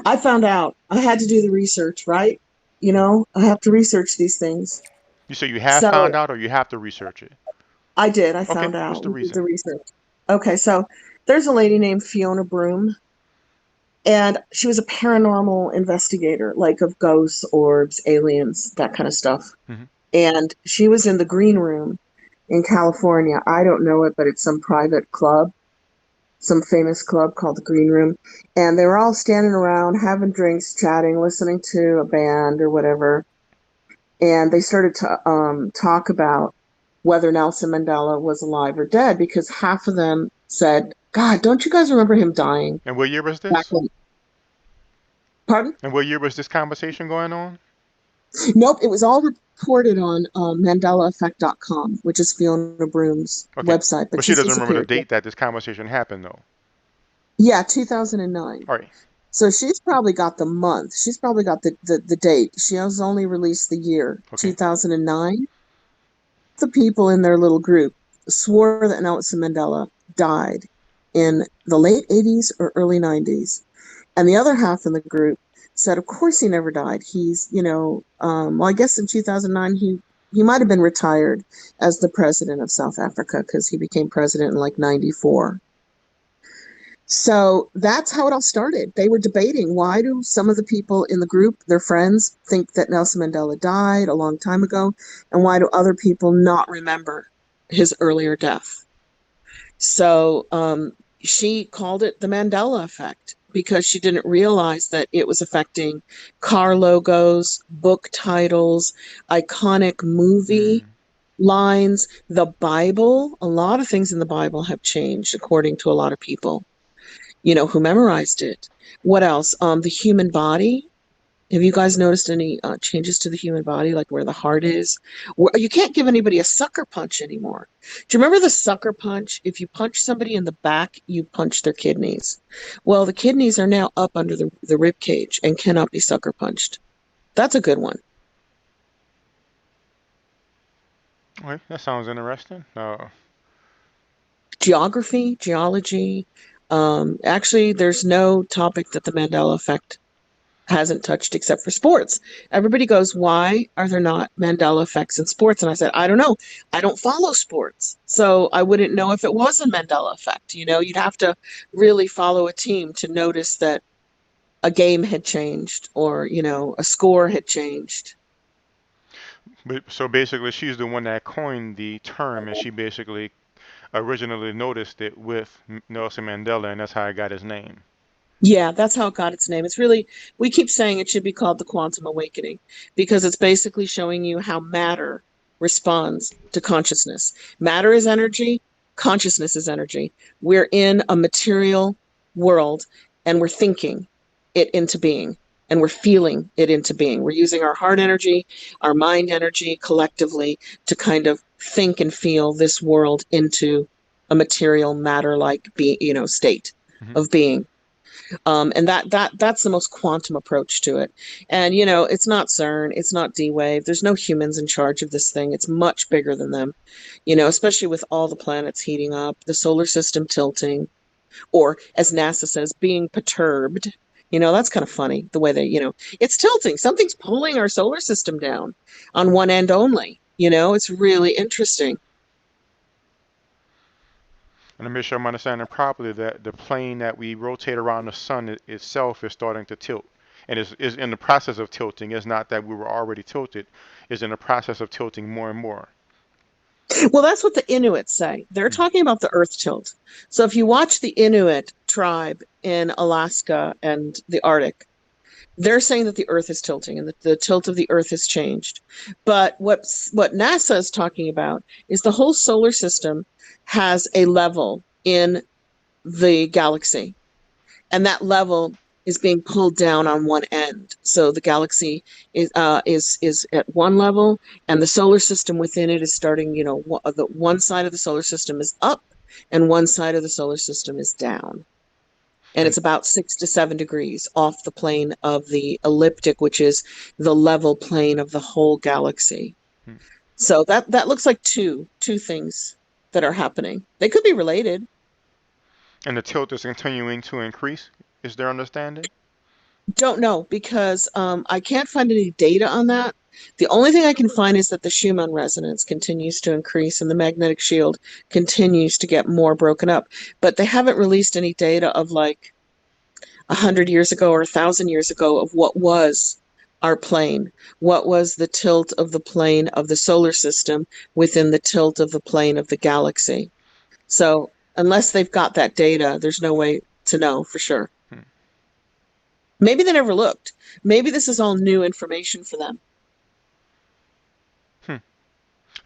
I found out I had to do the research, right? I have to research these things. You say you have found So out or you have to research it? I did. I Okay, found what's out. the We did the reason? research. Okay, so there's a lady named Fiona Broom, and she was a paranormal investigator, like of ghosts, orbs, aliens, that kind of stuff. Hmm. And she was in the green room in California. I don't know it, but it's some private club, some famous club called the Green Room. And they were all standing around having drinks, chatting, listening to a band or whatever. And they started to talk about whether Nelson Mandela was alive or dead because half of them said, God, don't you guys remember him dying And what year was back this? when? Pardon? And what year was this conversation going on? Nope, it was all reported on MandelaEffect.com, which is Fiona Broom's Okay. website, but But she she's doesn't remember the disappeared. date that this conversation happened, though. Yeah, 2009. All right. So she's probably got the month. She's probably got the date. She has only released the year, Okay. 2009. The people in their little group swore that Nelson Mandela died in the late 80s or early 90s. And the other half in the group said, of course he never died. He's, well, I guess in 2009, he might have been retired as the president of South Africa because he became president in like 94. So that's how it all started. They were debating, why do some of the people in the group, their friends, think that Nelson Mandela died a long time ago? And why do other people not remember his earlier death? So she called it the Mandela effect because she didn't realize that it was affecting car logos, book titles, iconic movie lines, the Bible. A lot of things in the Bible have changed according to a lot of people, who memorized it. What else? The human body. Have you guys noticed any changes to the human body, like where the heart is? You can't give anybody a sucker punch anymore. Do you remember the sucker punch? If you punch somebody in the back, you punch their kidneys. Well, the kidneys are now up under the rib cage and cannot be sucker punched. That's a good one. Okay, that sounds interesting. Geography, geology. Actually, there's no topic that the Mandela effect hasn't touched except for sports. Everybody goes, why are there not Mandela effects in sports? And I said, I don't know. I don't follow sports. So I wouldn't know if it was a Mandela effect. You'd have to really follow a team to notice that a game had changed or, a score had changed. But so basically, she's the one that coined the term, and she basically originally noticed it with Nelson Mandela, and that's how it got his name. Yeah, that's how it got its name. It's really, we keep saying it should be called the quantum awakening because it's basically showing you how matter responds to consciousness. Matter is energy, consciousness is energy. We're in a material world and we're thinking it into being and we're feeling it into being. We're using our heart energy, our mind energy collectively to kind of think and feel this world into a material matter-like state Hmm. of being. And that's the most quantum approach to it. And it's not CERN, it's not D-Wave. There's no humans in charge of this thing. It's much bigger than them. Especially with all the planets heating up, the solar system tilting, or as NASA says, being perturbed. That's kind of funny the way they, it's tilting. Something's pulling our solar system down on one end only. It's really interesting. And to make sure I'm understanding properly, that the plane that we rotate around the sun itself is starting to tilt, and is in the process of tilting. It's not that we were already tilted; it's in the process of tilting more and more. Well, that's what the Inuits say. They're Hmm. talking about the Earth tilt. So if you watch the Inuit tribe in Alaska and the Arctic, they're saying that the Earth is tilting and that the tilt of the Earth has changed. But what NASA is talking about is the whole solar system has a level in the galaxy, and that level is being pulled down on one end. So the galaxy is at one level, and the solar system within it is starting. The one side of the solar system is up, and one side of the solar system is down, and And it's about 6 to 7 degrees off the plane of the elliptic, which is the level plane of the whole galaxy. hmm. So that looks like two things that are happening. They could be related. And the tilt is continuing to increase. Is their understanding? Don't know because I can't find any data on that. The only thing I can find is that the Schumann resonance continues to increase and the magnetic shield continues to get more broken up. But they haven't released any data of like 100 years ago or 1,000 years ago of what was our plane, what was the tilt of the plane of the solar system within the tilt of the plane of the galaxy. So unless they've got that data, there's no way to know for sure. Hmm. Maybe they never looked. Maybe this is all new information for them. Hmm.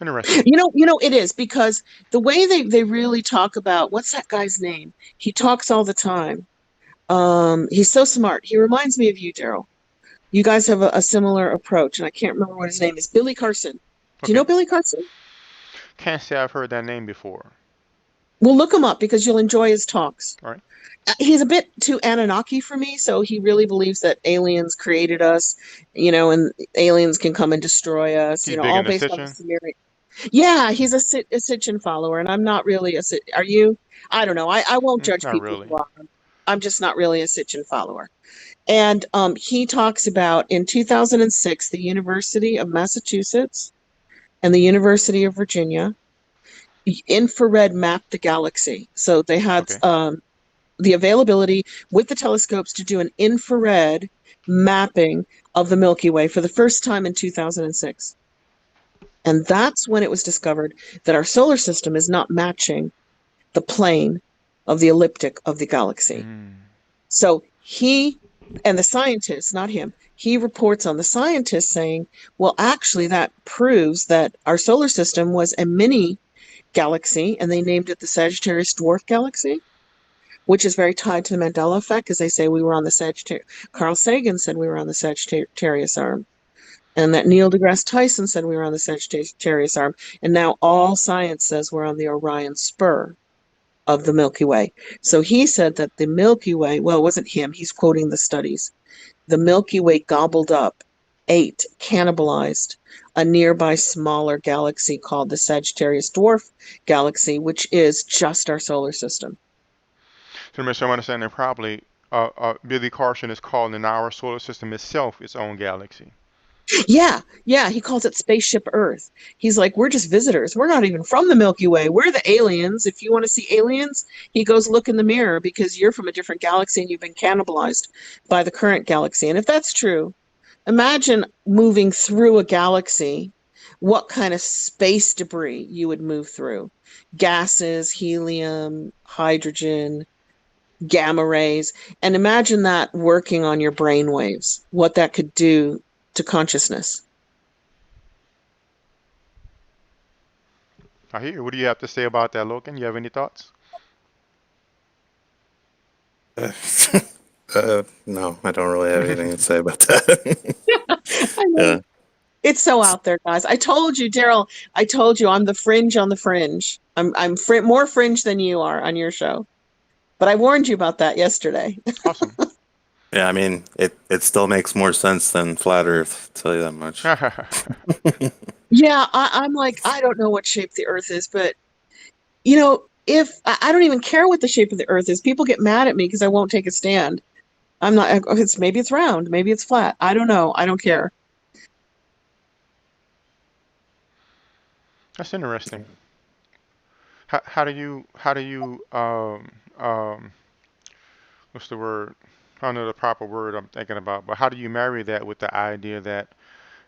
Interesting. It is because the way they really talk about, what's that guy's name? He talks all the time. He's so smart. He reminds me of you, Daryl. You guys have a similar approach, and I can't remember what his name is. Billy Carson. Do you know Okay. Billy Carson? Can't say I've heard that name before. Well, look him up because you'll enjoy his talks. All right. He's a bit too Anunnaki for me, so he really believes that aliens created us, and aliens can come and destroy us, He's big all in the based on the Sitchin. Sumerian. Yeah, he's a Sitchin follower, and I'm not really are you? I don't know. I won't judge Not people really. who are. I'm just not really a Sitchin follower. And he talks about in 2006, the University of Massachusetts and the University of Virginia infrared mapped the galaxy. So they had Okay. the availability with the telescopes to do an infrared mapping of the Milky Way for the first time in 2006. And that's when it was discovered that our solar system is not matching the plane of the ecliptic of the galaxy. Mm. So he and the scientists, not him, he reports on the scientists saying, well, actually, that proves that our solar system was a mini galaxy, and they named it the Sagittarius Dwarf Galaxy, which is very tied to the Mandela effect, because they say we were on the Sagittarius. Carl Sagan said we were on the Sagittarius arm, and that Neil deGrasse Tyson said we were on the Sagittarius arm, and now all science says we're on the Orion spur of the Milky Way. So he said that the Milky Way, well, it wasn't him, he's quoting the studies. The Milky Way gobbled up, ate, cannibalized a nearby smaller galaxy called the Sagittarius Dwarf Galaxy, which is just our solar system. So, Mr. I'm understanding probably Billy Carson is calling our solar system itself its own galaxy. Yeah, he calls it Spaceship Earth. He's like, we're just visitors. We're not even from the Milky Way. We're the aliens. If you want to see aliens, he goes look in the mirror because you're from a different galaxy and you've been cannibalized by the current galaxy. And if that's true, imagine moving through a galaxy, what kind of space debris you would move through. Gases, helium, hydrogen, gamma rays. And imagine that working on your brain waves, what that could do to consciousness. I hear you. What do you have to say about that, Logan? You have any thoughts? No, I don't really have anything to say about that. I know. Yeah. It's so out there, guys. I told you, Daryl, I told you I'm the fringe on the fringe. I'm more fringe than you are on your show. But I warned you about that yesterday. Awesome. Yeah, I mean, it still makes more sense than flat Earth, I'll tell you that much. Yeah, I'm like, I don't know what shape the Earth is, but if I don't even care what the shape of the Earth is, people get mad at me because I won't take a stand. I'm not. Maybe it's round, maybe it's flat. I don't know. I don't care. That's interesting. How do you what's the word? I don't know the proper word I'm thinking about, but how do you marry that with the idea that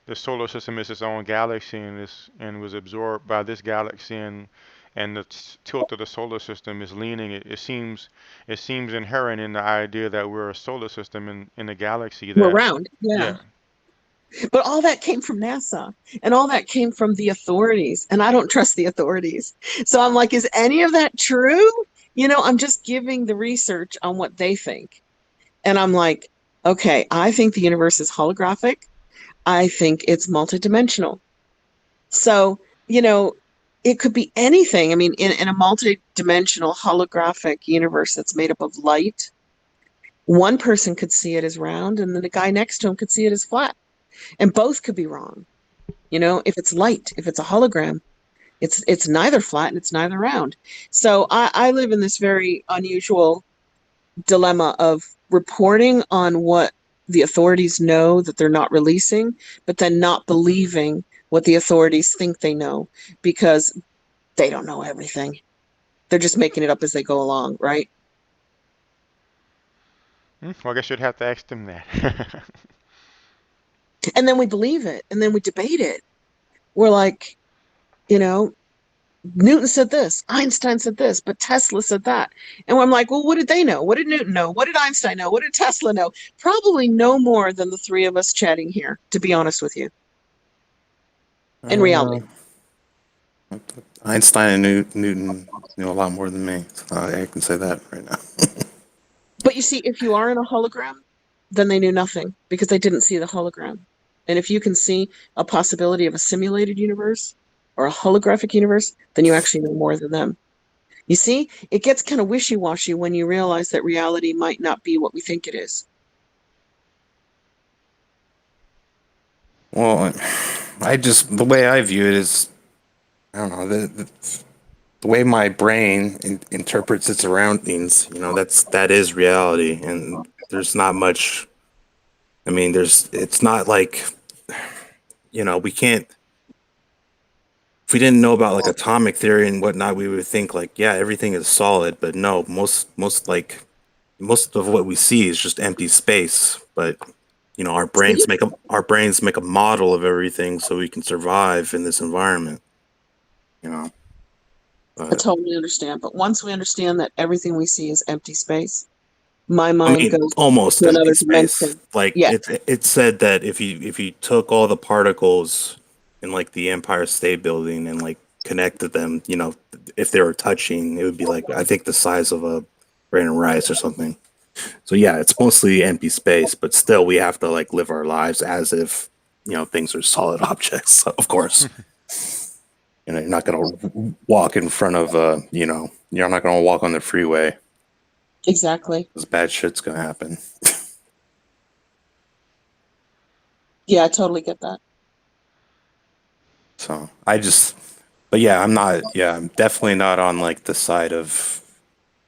the solar system is its own galaxy and was absorbed by this galaxy and the tilt of the solar system is leaning. It seems inherent in the idea that we're a solar system in a galaxy We're that round. Yeah. yeah. But all that came from NASA and all that came from the authorities. And I don't trust the authorities. So I'm like, is any of that true? I'm just giving the research on what they think. And I'm like, okay, I think the universe is holographic. I think it's multidimensional. So, it could be anything. I mean, in a multidimensional holographic universe that's made up of light, one person could see it as round, and then the guy next to him could see it as flat. And both could be wrong. If it's light, if it's a hologram, it's neither flat and it's neither round. So I live in this very unusual dilemma of reporting on what the authorities know that they're not releasing, but then not believing what the authorities think they know because they don't know everything. They're just making it up as they go along, right? Well, I guess you'd have to ask them that. And then we believe it and then we debate it. We're like, Newton said this, Einstein said this, but Tesla said that. And I'm like, well, what did they know? What did Newton know? What did Einstein know? What did Tesla know? Probably no more than the three of us chatting here, to be honest with you, in reality. Einstein and Newton knew a lot more than me. So I can say that right now. But you see, if you are in a hologram, then they knew nothing because they didn't see the hologram. And if you can see a possibility of a simulated universe or a holographic universe, then you actually know more than them. You see, it gets kind of wishy-washy when you realize that reality might not be what we think it is. Well, the way I view it is, I don't know, the way my brain interprets its surroundings, that is reality. And there's not much, I mean, it's not like, we can't, if we didn't know about like atomic theory and whatnot, we would think like, yeah, everything is solid. But no, most of what we see is just empty space. But See? our brains make a model of everything so we can survive in this environment. You know, I but totally understand. But once we understand that everything we see is empty space, my I mind mean, goes almost to empty another space. dimension. Like Yeah, it said that if you took all the particles in like the Empire State Building and like connected them, if they were touching, it would be like I think the size of a grain of rice or something. So yeah, it's mostly empty space, but still we have to like live our lives as if things are solid objects. Of course, you're not gonna walk in front of you're not gonna walk on the freeway exactly. because bad shit's gonna happen. Yeah, I totally get that. So but yeah, I'm definitely not on like the side of,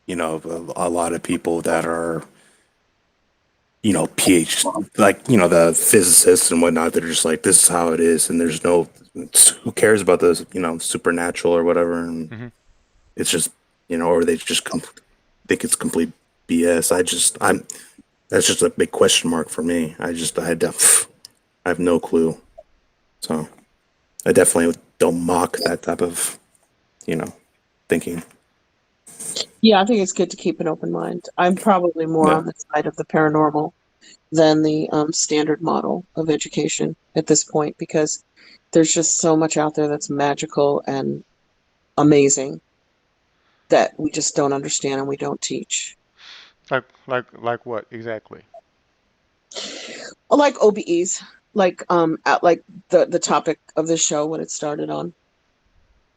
a lot of people that are, like, the physicists and whatnot that are just like, this is how it is. And there's who cares about the, supernatural or whatever. And Hmm. it's just, or they just think it's complete BS. That's just a big question mark for me. I have no clue. So I definitely don't mock that type of, you know, thinking. Yeah, I think it's good to keep an open mind. I'm probably more Yeah. on the side of the paranormal than the standard model of education at this point because there's just so much out there that's magical and amazing that we just don't understand and we don't teach. Like what exactly? Like OBEs, like at like the topic of the show when it started on.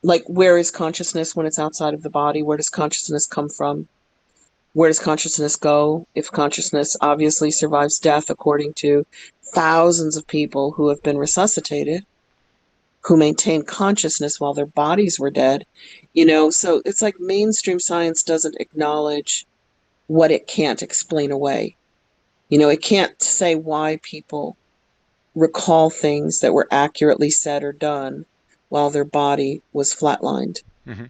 Like where is consciousness when it's outside of the body? Where does consciousness come from? Where does consciousness go? If consciousness obviously survives death, according to thousands of people who have been resuscitated, who maintained consciousness while their bodies were dead, so it's like mainstream science doesn't acknowledge what it can't explain away. It can't say why people recall things that were accurately said or done while their body was flatlined. Hmm.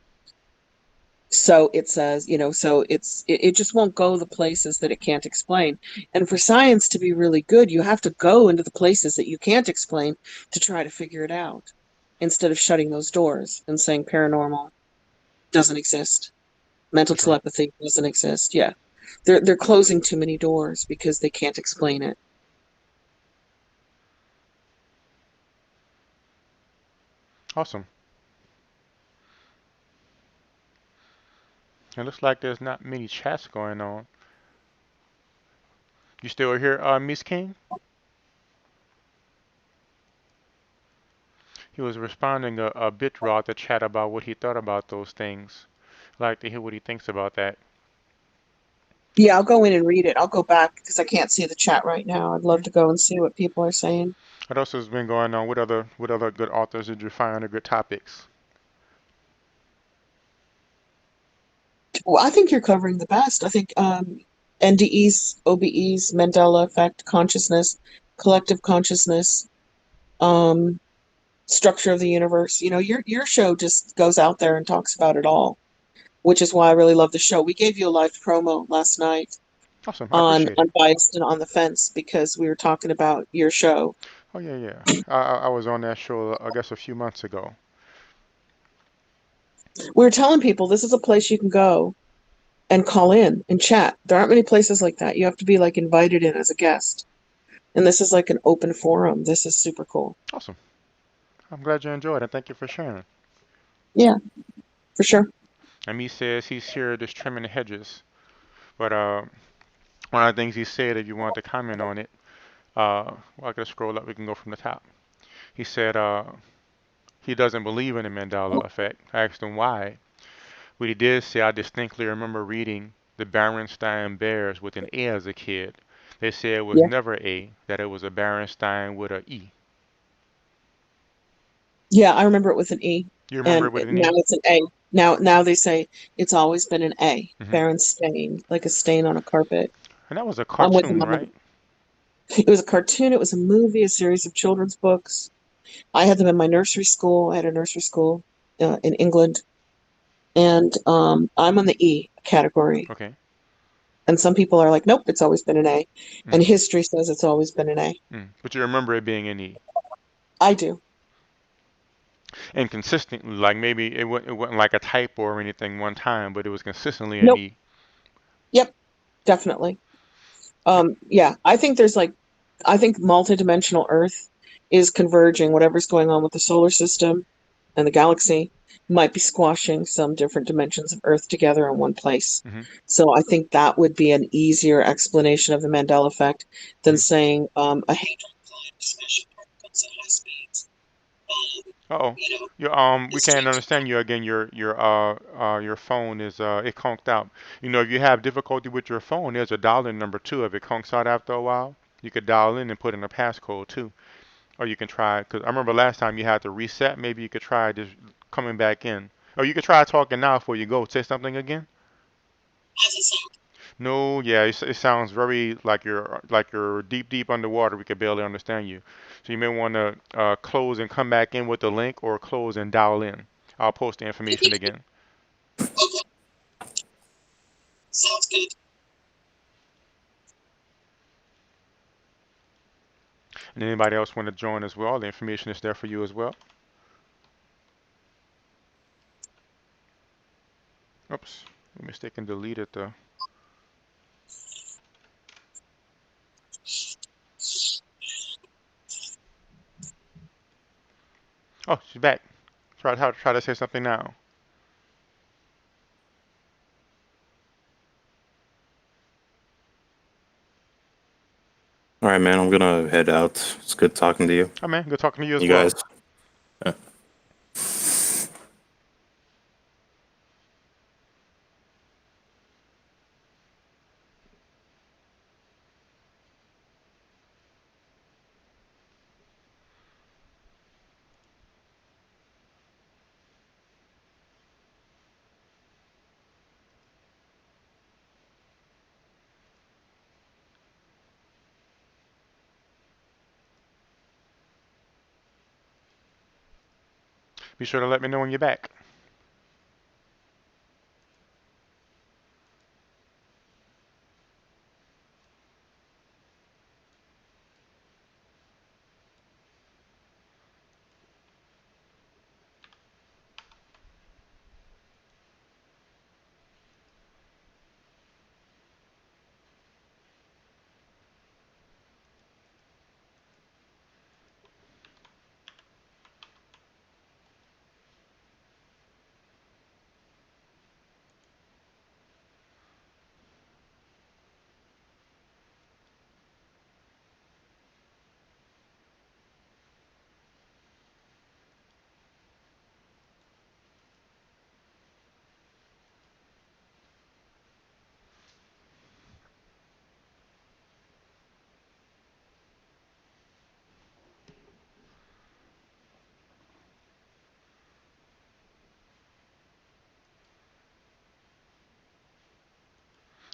So it says, so it just won't go the places that it can't explain. And for science to be really good, you have to go into the places that you can't explain to try to figure it out instead of shutting those doors and saying paranormal doesn't exist. Mental True. telepathy doesn't exist. Yeah. They're closing too many doors because they can't explain it. Awesome. It looks like there's not many chats going on. You still here, Miss King? He was responding a bit throughout the chat about what he thought about those things. I'd like to hear what he thinks about that. Yeah, I'll go in and read it. I'll go back because I can't see the chat right now. I'd love to go and see what people are saying. What else has been going on? What other good authors did you find or good topics? Well, I think you're covering the best. I think NDEs, OBEs, Mandela effect, consciousness, collective consciousness, um, structure of the universe. Your show just goes out there and talks about it all, which is why I really love the show. We gave you a live promo last night Awesome. I on appreciate it. Unbiased and on the Fence because we were talking about your show. Oh yeah, yeah. I was on that show I guess a few months ago. We were telling people this is a place you can go and call in and chat. There aren't many places like that. You have to be like invited in as a guest. And this is like an open forum. This is super cool. Awesome. I'm glad you enjoyed it. Thank you for sharing. Yeah, for sure. And he says he's here just trimming the hedges. But One of the things he said, if you want to comment on it, well, I can scroll up. We can go from the top. He said he doesn't believe in the Mandela effect. I asked him why. What he did say, I distinctly remember reading the Berenstain Bears with an A as a kid. They said it was Yeah. never A, that it was a Berenstain with a E. Yeah, I remember it with an E, You remember and it with an now E? it's an A. Now they say it's always been an A. Hmm. Berenstain, like a stain on a carpet. And that was a I'm with him cartoon, on right? it was a cartoon, it was a movie, a series of children's books. I had them in my nursery school. I had a nursery school in England, and I'm on the E category. Okay. And some people are like, nope, it's always been an A. And Mm, history says it's always been an A. But you remember it being an E. I do. And consistently, like maybe it wasn't like a typo or anything one time, but it was consistently an Nope. E. Yep, definitely. Yeah, I think multidimensional Earth is converging. Whatever's going on with the solar system and the galaxy might be squashing some different dimensions of Earth together in one place. Hmm. So I think that would be an easier explanation of the Mandela effect than Hmm. saying a hadron collides smashing particles at high speeds. Uh-oh. You know, We it's can't strange. understand you again. Your phone is it conked out. You know, if you have difficulty with your phone, there's a dial-in number too. If it conks out after a while, you could dial in and put in a passcode too. Or you can try, because I remember last time you had to reset. Maybe you could try just coming back in. Or you could try talking now before you go. Say something again. How's it sound? No, yeah, it sounds very like you're deep, deep underwater. We could barely understand you. So you may want to close and come back in with the link, or close and dial in. I'll post the information again. Okay, sounds good. And anybody else want to join as well? The information is there for you as well. Oops, I mistaken deleted the. Oh, she's back. Try to say something now. All right, man. I'm gonna head out. It's good talking to you. Oh man, good talking to you as You well. guys. Yeah. Be sure to let me know when you're back.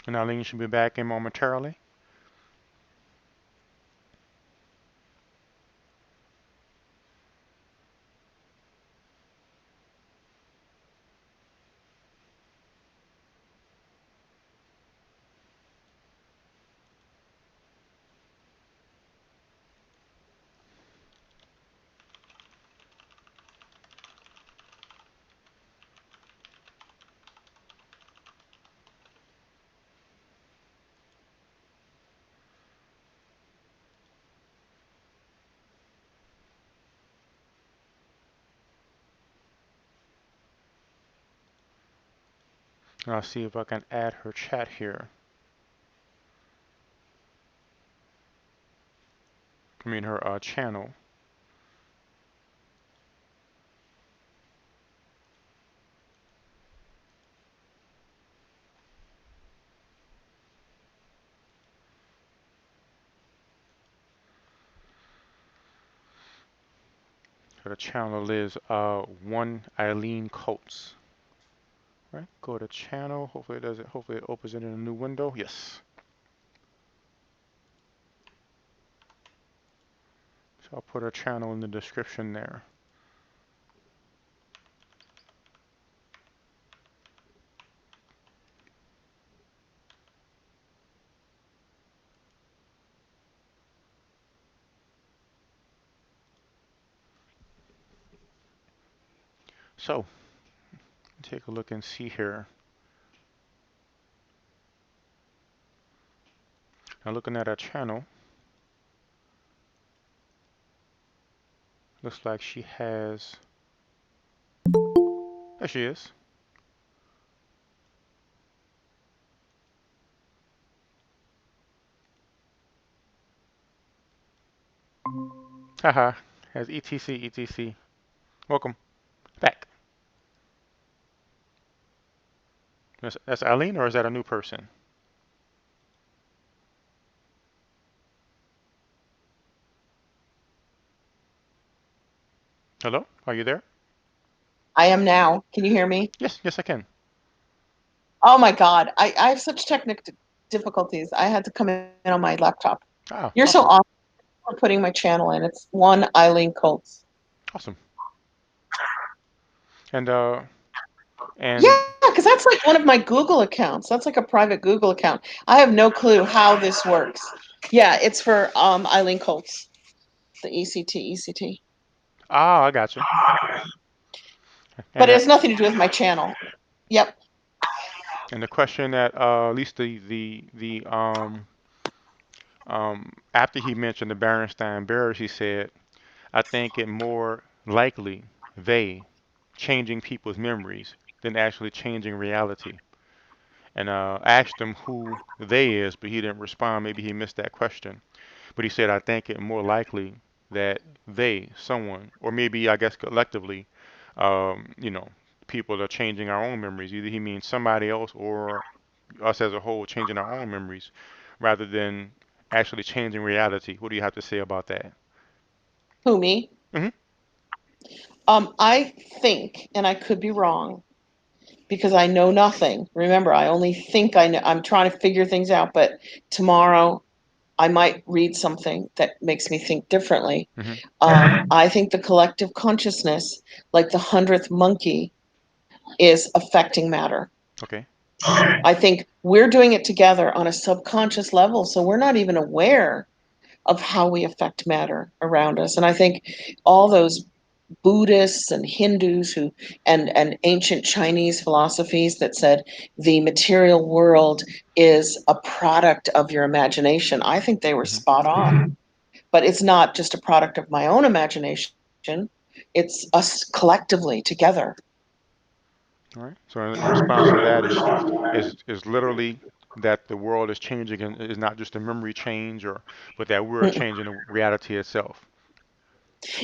And Eileen should be back in momentarily. And I'll see if I can add her chat here. I mean her channel. Her channel is one Eileen Colts. Right? Go to channel. Hopefully it does it. Hopefully it opens it in a new window. Yes. So I'll put her channel in the description there. So take a look and see here. Now looking at our channel, looks like she has. There she is. Haha. Has etc etc. Welcome back. That's Eileen, or is that a new person? Hello? Are you there? I am now. Can you hear me? Yes, yes I can. Oh my God. I have such technical difficulties. I had to come in on my laptop. Ah, You're so awesome. awesome for putting my channel in. It's one Eileen Colts. Awesome. And uh Yeah, and because that's like one of my Google accounts. That's like a private Google account. I have no clue how this works. Yeah, it's for Eileen Colts, the ECT. I got you. But And it has nothing to do with my channel. Yep. and the question that at least the after he mentioned the Berenstain Bears, he said, I think it more likely they changing people's memories than actually changing reality. And asked him who they is, but he didn't respond. Maybe he missed that question. But he said, I think it more likely that they, someone, or maybe I guess collectively, you know, people are changing our own memories. Either he means somebody else or us as a whole changing our own memories rather than actually changing reality. What do you have to say about that? Who, me? Hmm. I think, and I could be wrong, because I know nothing. Remember, I only think I know. I'm trying to figure things out, but tomorrow I might read something that makes me think differently. Hmm. I think the collective consciousness, like the 100th monkey, is affecting matter. Okay. I think we're doing it together on a subconscious level, so we're not even aware of how we affect matter around us. And I think all those Buddhists and Hindus who and ancient Chinese philosophies that said the material world is a product of your imagination, I think they were Hmm. spot on. But it's not just a product of my own imagination. It's us collectively together. All right. So in response to that is literally that the world is changing and is not just a memory change or but that we're changing the reality itself.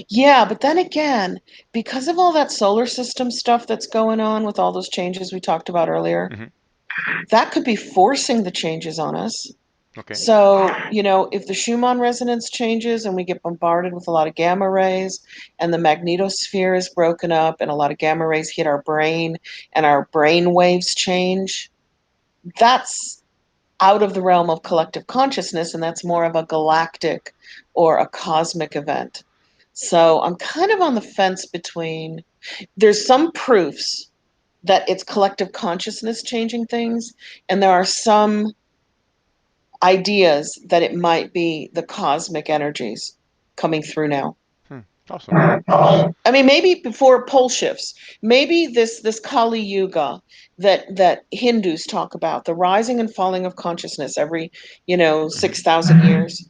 Yeah, but then again, because of all that solar system stuff that's going on with all those changes we talked about earlier, Hmm. that could be forcing the changes on us. Okay. So, if the Schumann resonance changes and we get bombarded with a lot of gamma rays and the magnetosphere is broken up and a lot of gamma rays hit our brain and our brain waves change, that's out of the realm of collective consciousness and that's more of a galactic or a cosmic event. So I'm kind of on the fence between, there's some proofs that it's collective consciousness changing things, and there are some ideas that it might be the cosmic energies coming through now. Hmm. Awesome. I mean, maybe before pole shifts, maybe this Kali Yuga that Hindus talk about, the rising and falling of consciousness every, Hmm. 6,000 years.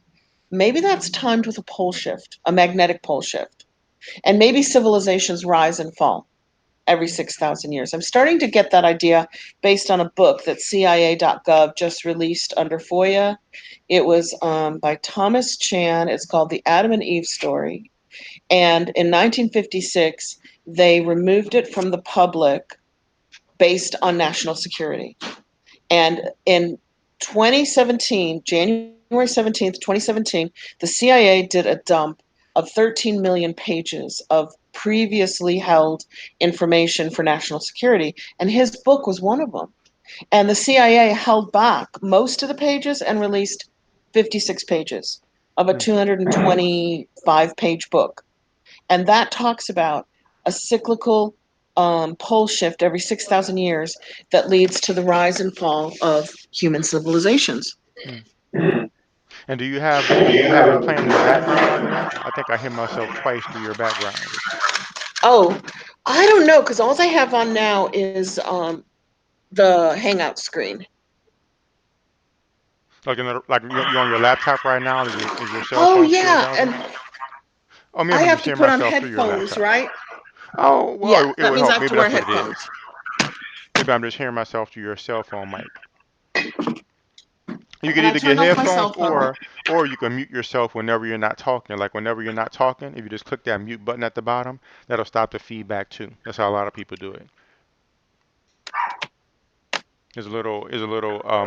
Maybe that's timed with a pole shift, a magnetic pole shift. And maybe civilizations rise and fall. every 6,000 years. I'm starting to get that idea based on a book that CIA.gov just released under FOIA. It was by Thomas Chan. It's called The Adam and Eve Story. And in 1956, they removed it from the public based on national security. And in 2017, January 17th, 2017, the CIA did a dump of 13 million pages of previously held information for national security, and his book was one of them. And the CIA held back most of the pages and released 56 pages of a Hmm. 225-page book. And that talks about a cyclical pole shift every 6,000 years that leads to the rise and fall of human civilizations. Hmm. And do you have it playing in the background over there? I think I hear myself twice through your background. Oh, I don't know, because all I have on now is the Hangout screen. Like you're on your laptop right now. Is your cell Oh, phone still yeah, buzzing? and Oh, maybe I I'm have just to hearing put on myself through your headphones, laptop. right? Oh, Yeah, well, it that would means I help. have Maybe to wear that's what it headphones. is. Maybe I'm just hearing myself through your cell phone mic. You could And I either get turned off my headphones cell phone. or you can mute yourself whenever you're not talking. Like whenever you're not talking, if you just click that mute button at the bottom, that'll stop the feedback too. That's how a lot of people do it. There's a little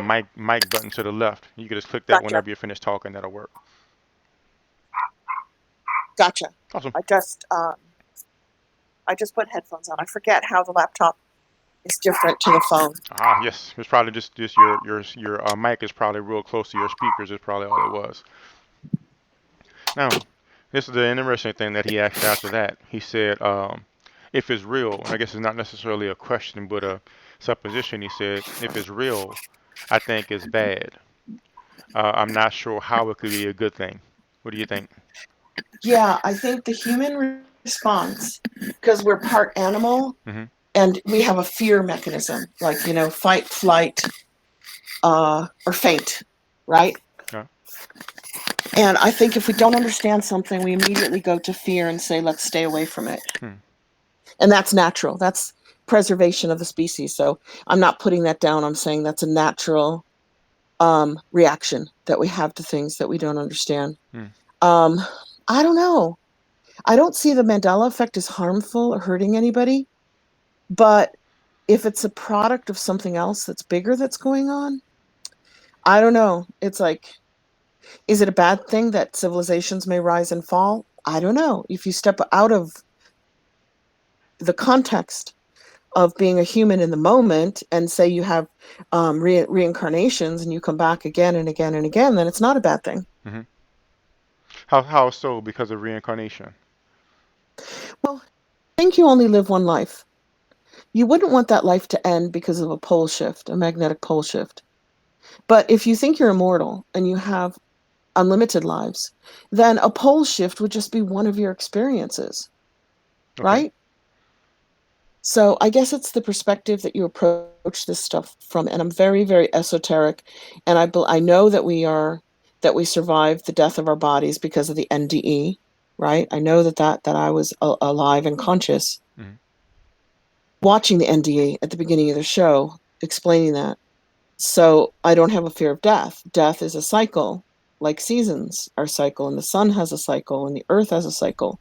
mic button to the left. You can just click that Gotcha. whenever you're finished talking. That'll work. Gotcha. Awesome. I just um, I just put headphones on. I forget how the laptop is different to the phone. Ah, yes. It's probably just your mic is probably real close to your speakers. Is probably all it was. Now, this is the interesting thing that he asked after that. He said, if it's real, and I guess it's not necessarily a question, but a supposition. He said, if it's real, I think it's bad. I'm not sure how it could be a good thing. What do you think? Yeah, I think the human response, because we're part animal Hmm. and we have a fear mechanism, like, fight, flight, or faint, right? Yeah. And I think if we don't understand something, we immediately go to fear and say, let's stay away from it. Hmm. And that's natural. That's preservation of the species. So I'm not putting that down. I'm saying that's a natural reaction that we have to things that we don't understand. Hmm. Um, I don't know. I don't see the Mandela effect as harmful or hurting anybody, but if it's a product of something else that's bigger that's going on, I don't know. It's like, is it a bad thing that civilizations may rise and fall? I don't know. If you step out of the context of being a human in the moment and say you have reincarnations and you come back again and again and again, then it's not a bad thing. Hmm. How so? Because of reincarnation. Well, I think you only live one life. You wouldn't want that life to end because of a pole shift, a magnetic pole shift. But if you think you're immortal and you have unlimited lives, then a pole shift would just be one of your experiences, Okay. right? So I guess it's the perspective that you approach this stuff from, and I'm very, very esoteric, and I know that we survived the death of our bodies because of the NDE, right? I know that I was alive and conscious. Hmm. Watching the NDE at the beginning of the show, explaining that, so I don't have a fear of death. Death is a cycle, like seasons are cycle, and the sun has a cycle, and the earth has a cycle.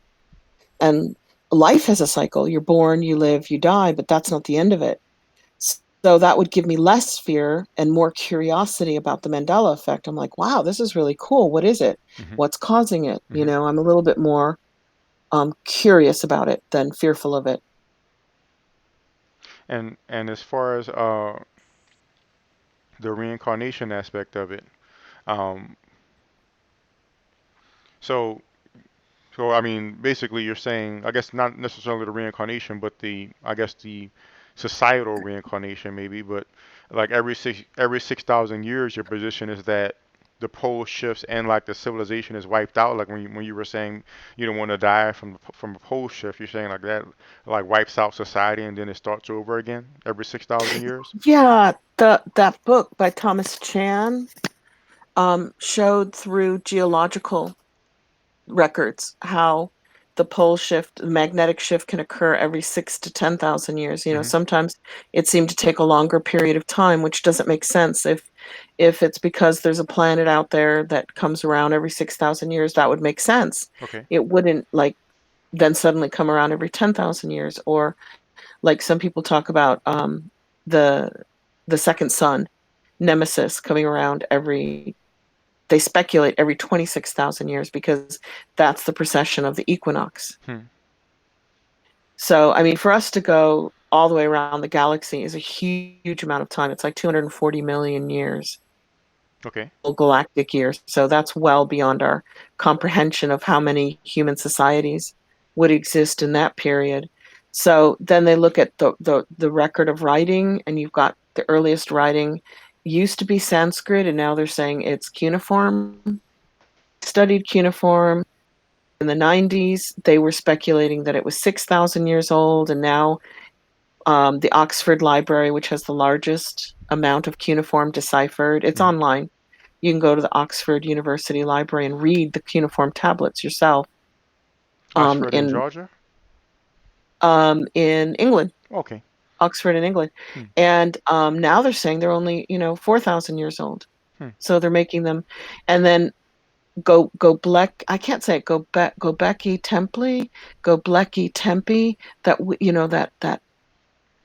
And life has a cycle. You're born, you live, you die, but that's not the end of it. So that would give me less fear and more curiosity about the Mandela effect. I'm like, wow, this is really cool. What is it? Hmm. What's causing it? Hmm. I'm a little bit more curious about it than fearful of it. And as far as the reincarnation aspect of it, um, so So I mean, basically, you're saying, I guess not necessarily the reincarnation, but I guess the societal reincarnation maybe, but like every 6,000 years, your position is that the pole shifts and like the civilization is wiped out. Like when you were saying you don't want to die from a pole shift, you're saying like that like wipes out society and then it starts over again every 6,000 years. Yeah, that book by Thomas Chan showed through geological records how the pole shift, the magnetic shift can occur every 6 to 10,000 years. You know, Mm-hmm. sometimes it seemed to take a longer period of time, which doesn't make sense. If it's because there's a planet out there that comes around every 6,000 years, that would make sense. Okay. It wouldn't like then suddenly come around every 10,000 years, or like some people talk about the second sun, Nemesis, coming around they speculate every 26,000 years because that's the precession of the equinox. Hmm. So, I mean, for us to go all the way around the galaxy is a huge amount of time. It's like 240 million years, Okay. galactic years. So that's well beyond our comprehension of how many human societies would exist in that period. So then they look at the record of writing, and you've got the earliest writing used to be Sanskrit, and now they're saying it's cuneiform. Studied cuneiform in the 90s. They were speculating that it was 6,000 years old, and now the Oxford Library, which has the largest amount of cuneiform deciphered, it's Mm-hmm. online. You can go to the Oxford University Library and read the cuneiform tablets yourself. Um, Oxford in in Georgia. in England, Okay. Oxford in England, Hmm. and now they're saying they're only 4,000 years old. Hmm. So they're making them, and then Go I can't say it. Gobekli Tempe.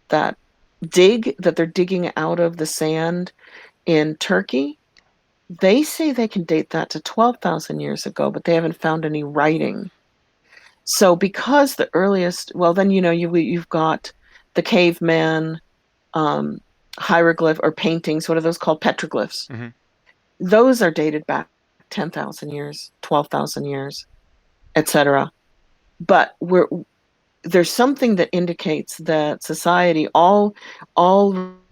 That dig that they're digging out of the sand in Turkey. They say they can date that to 12,000 years ago, but they haven't found any writing. So because the earliest, well, then you've got the caveman hieroglyph or paintings. What are those called? Petroglyphs. Mm-hmm. Those are dated back 10,000 years, 12,000 years, etc. But there's something that indicates that society, all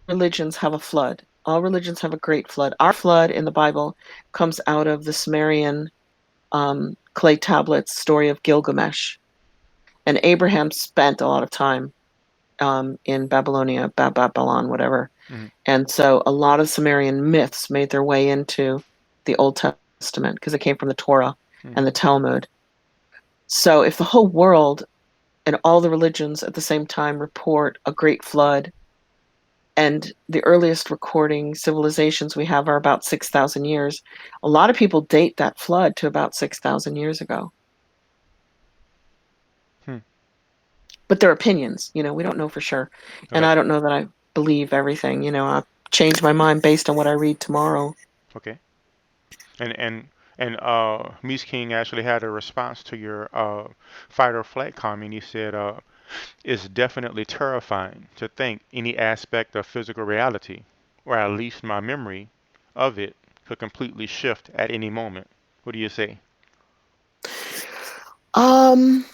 religions have a flood. All religions have a great flood. Our flood in the Bible comes out of the Sumerian clay tablets story of Gilgamesh. And Abraham spent a lot of time in Babylonia, Babylon, whatever. Mm-hmm. And so a lot of Sumerian myths made their way into the Old Testament because they came from the Torah and the Talmud. So if the whole world and all the religions at the same time report a great flood, and the earliest recording civilizations we have are about 6,000 years, a lot of people date that flood to about 6,000 years ago. Hmm. But they're opinions, we don't know for sure. And Okay. I don't know that I believe everything, I'll change my mind based on what I read tomorrow. Okay. And Mies King actually had a response to your fight or flight comment. He said, "It's definitely terrifying to think any aspect of physical reality, or at least my memory of it, could completely shift at any moment." What do you say? Um,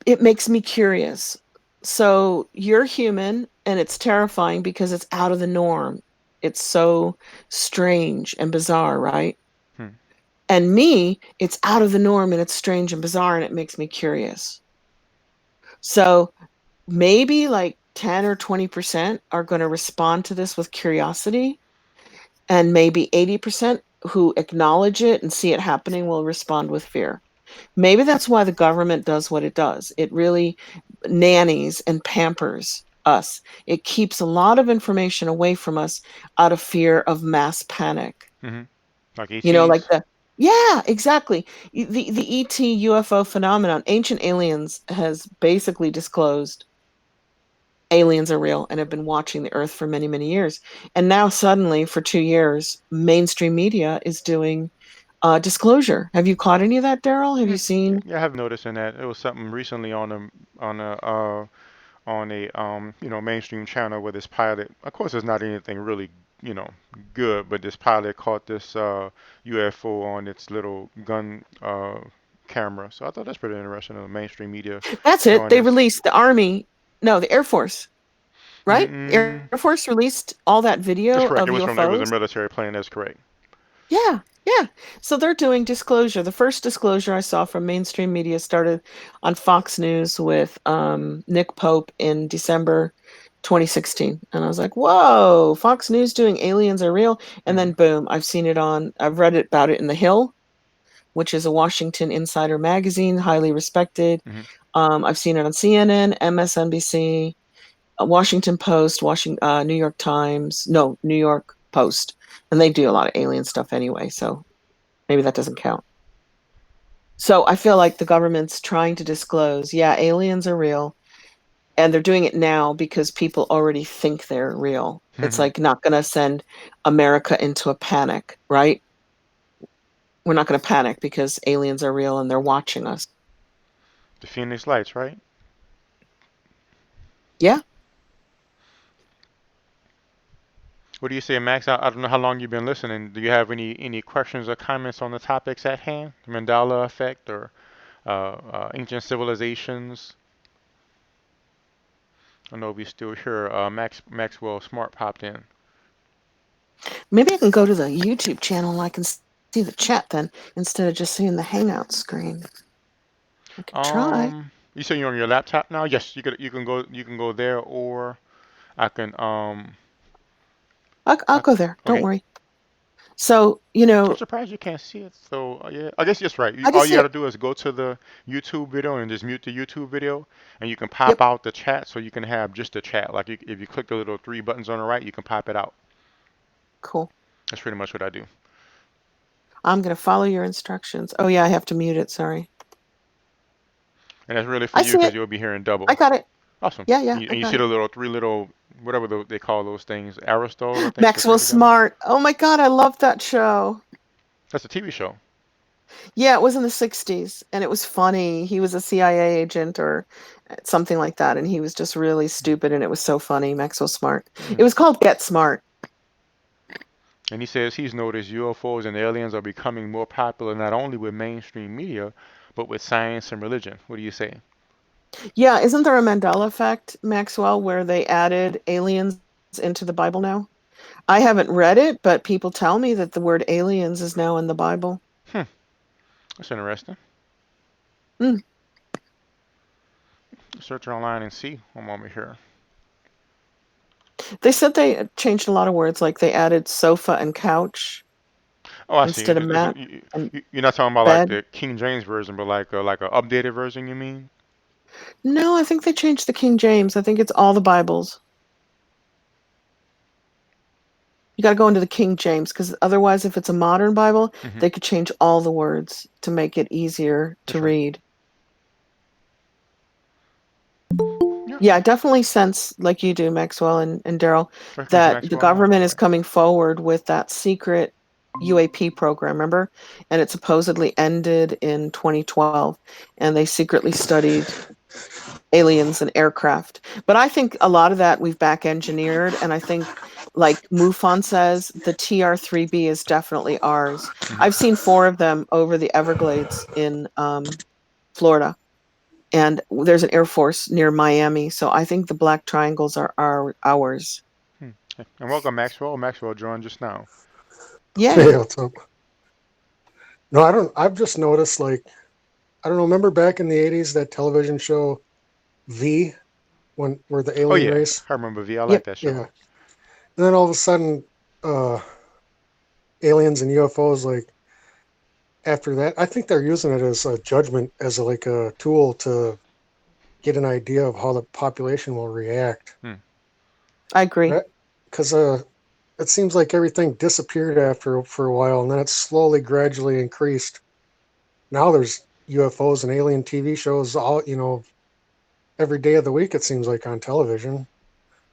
it makes me curious. So you're human, and it's terrifying because it's out of the norm. It's so strange and bizarre, right? Hmm. And me, it's out of the norm and it's strange and bizarre, and it makes me curious. So maybe like 10 or 20% are going to respond to this with curiosity, and maybe 80% who acknowledge it and see it happening will respond with fear. Maybe that's why the government does what it does. It really nannies and pampers us. It keeps a lot of information away from us out of fear of mass panic. Mm-hmm. Like Like ETs? yeah, exactly. The ET UFO phenomenon, Ancient Aliens has basically disclosed aliens are real and have been watching the Earth for many, many years. And now suddenly, for 2 years, mainstream media is doing disclosure. Have you caught any of that, Daryl? Have you Mm, seen? yeah, I have noticed in that it was something recently on a mainstream channel where this pilot, of course, it's not anything really you know good, but this pilot caught this UFO on its little gun camera. So I thought that's pretty interesting. The mainstream media That's it. showing They this. released the Army, no, the Air Force, right? Mm-mm. Air Force released all that That's video correct. of It was a UFOs. military plane. That's correct. Yeah, yeah. So they're doing disclosure. The first disclosure I saw from mainstream media started on Fox News with Nick Pope in December 2016. And I was like, whoa, Fox News doing aliens are real. And Mm-hmm. then boom, I've read it about it in The Hill. which is a Washington Insider magazine, highly respected. Hmm. I've seen it on CNN, MSNBC, Washington Post, New York Times, no, New York Post, and they do a lot of alien stuff anyway, so maybe that doesn't count. So I feel like the government's trying to disclose, yeah, aliens are real, and they're doing it now because people already think they're real. It's Hmm. like not going to send America into a panic, right? We're not going to panic because aliens are real and they're watching us. The Phoenix Lights, right? Yeah. What do you say, Max? I don't know how long you've been listening. Do you have any questions or comments on the topics at hand? The Mandela effect or ancient civilizations? I know we still here. Maxwell Smart popped in. Maybe I can go to the YouTube channel and I can see the chat then instead of just seeing the Hangout screen. I could try. You say you're on your laptop now? Yes, you can go there, or I can I'll I, go there. Don't okay. worry. So, I'm surprised you can't see it. So yeah, I guess that's right. I All just you see got to it. do is go to the YouTube video and just mute the YouTube video, and you can pop Yep. out the chat, so you can have just the chat. Like if you click the little three buttons on the right, you can pop it out. Cool. That's pretty much what I do. I'm going to follow your instructions. Oh, yeah, I have to mute it. Sorry. And that's really for I you see because it. you'll be hearing I double. got it. Awesome. Yeah, And I you got see it. the little three little whatever they call those things, Aristotle, I think, the three Maxwell together. Smart. Oh my God, I love that show. That's a TV show. Yeah, it was in the 60s and it was funny. He was a CIA agent or something like that, and he was just really stupid and it was so funny. Maxwell Smart. It Hmm. was called Get Smart. And he says he's noticed UFOs and aliens are becoming more popular not only with mainstream media, but with science and religion. What do you say? Yeah, isn't there a Mandela effect, Maxwell, where they added aliens into the Bible now? I haven't read it, but people tell me that the word aliens is now in the Bible. Hmm, that's interesting. Mm. Search online and see one moment here. They said they changed a lot of words, like they added sofa and couch Oh, I see. instead of mat and You're not talking about like bed. the King James version, but like a updated version, you mean? No, I think they changed the King James. I think it's all the Bibles. You got to go into the King James because otherwise, if it's a modern Bible, Hmm. they could change all the words to make it easier to That's right. read. Yeah. Yeah, I definitely sense, like you do, Maxwell and Daryl, Here comes that the Maxwell now, by government the is way. coming forward with that secret UAP program, remember? And it supposedly ended in 2012, and they secretly studied aliens and aircraft. But I think a lot of that we've back engineered, and I think, like MUFON says, the TR-3B is definitely ours. I've Hmm. seen 4 of them over the Everglades in Florida, and there's an Air Force near Miami, so I think the black triangles are ours. Hmm. And welcome, Maxwell. Maxwell joined just now. Yay. Hey, what's up? No, I don't. I've just noticed, like, I don't know. Remember back in the '80s that television show V, when where the Oh alien yeah, race? I remember V. I like Yep. that Yeah. show. And then all of a sudden, uh, aliens and UFOs. Like after that, I think they're using it as a judgment, as like a tool to get an idea of how the population will react. Hmm. I agree. Because it seems like everything disappeared after for a while, and then it slowly, gradually increased. Now there's UFOs and alien TV shows all every day of the week. It seems like on television,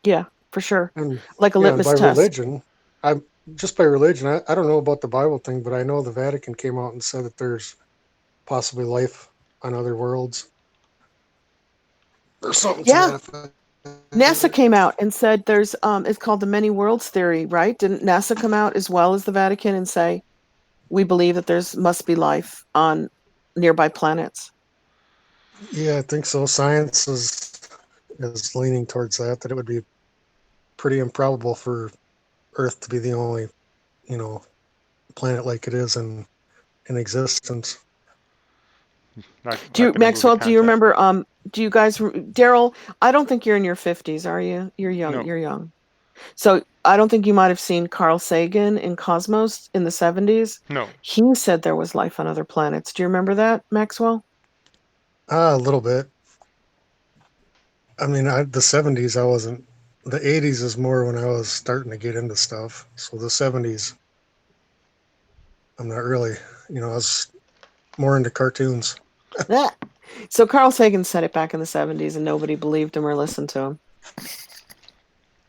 Yeah, for sure. and Like a yeah, and by litmus test. religion, I just by religion. I don't know about the Bible thing, but I know the Vatican came out and said that there's possibly life on other worlds or something to Yeah, that effect. NASA came out and said there's it's called the many worlds theory, right? Didn't NASA come out as well as the Vatican and say we believe that there's must be life on nearby planets? Yeah, I think so. Science is leaning towards that it would be pretty improbable for Earth to be the only you know planet like it is in existence. Do you, Like in the movie Maxwell, do you Contact. remember do you guys Daryl, I don't think you're in your 50s, are you? You're young. No. You're young. So I don't think you might have seen Carl Sagan in Cosmos in the 70s. No. He said there was life on other planets. Do you remember that, Maxwell? A little bit. I mean, the 70s, I wasn't. The 80s is more when I was starting to get into stuff. So the 70s, I'm not really, I was more into cartoons. Yeah. So Carl Sagan said it back in the 70s and nobody believed him or listened to him.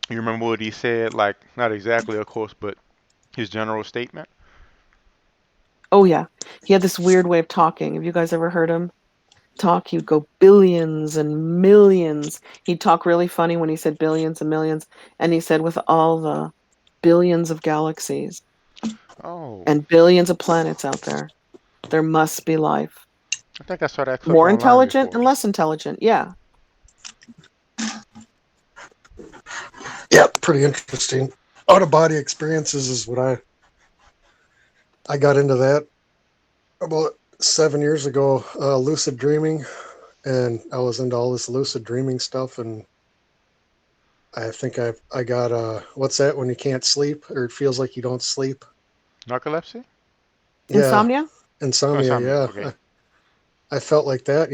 You remember what he said? Like, not exactly, of course, but his general statement? Oh, yeah. He had this weird way of talking. Have you guys ever heard him talk? He would go billions and millions. He'd talk really funny when he said billions and millions. And he said, with all the billions of galaxies Oh, and billions of planets out there must be life. I think I saw that clip More online intelligent before. and less intelligent. Yeah. Yeah, pretty interesting. Out of body experiences is what I got into that about 7 years ago. Lucid dreaming, and I was into all this lucid dreaming stuff, and I think I got what's that when you can't sleep or it feels like you don't sleep? Narcolepsy? Yeah, Insomnia? Oh, insomnia. insomnia. Yeah, Okay. I felt like that,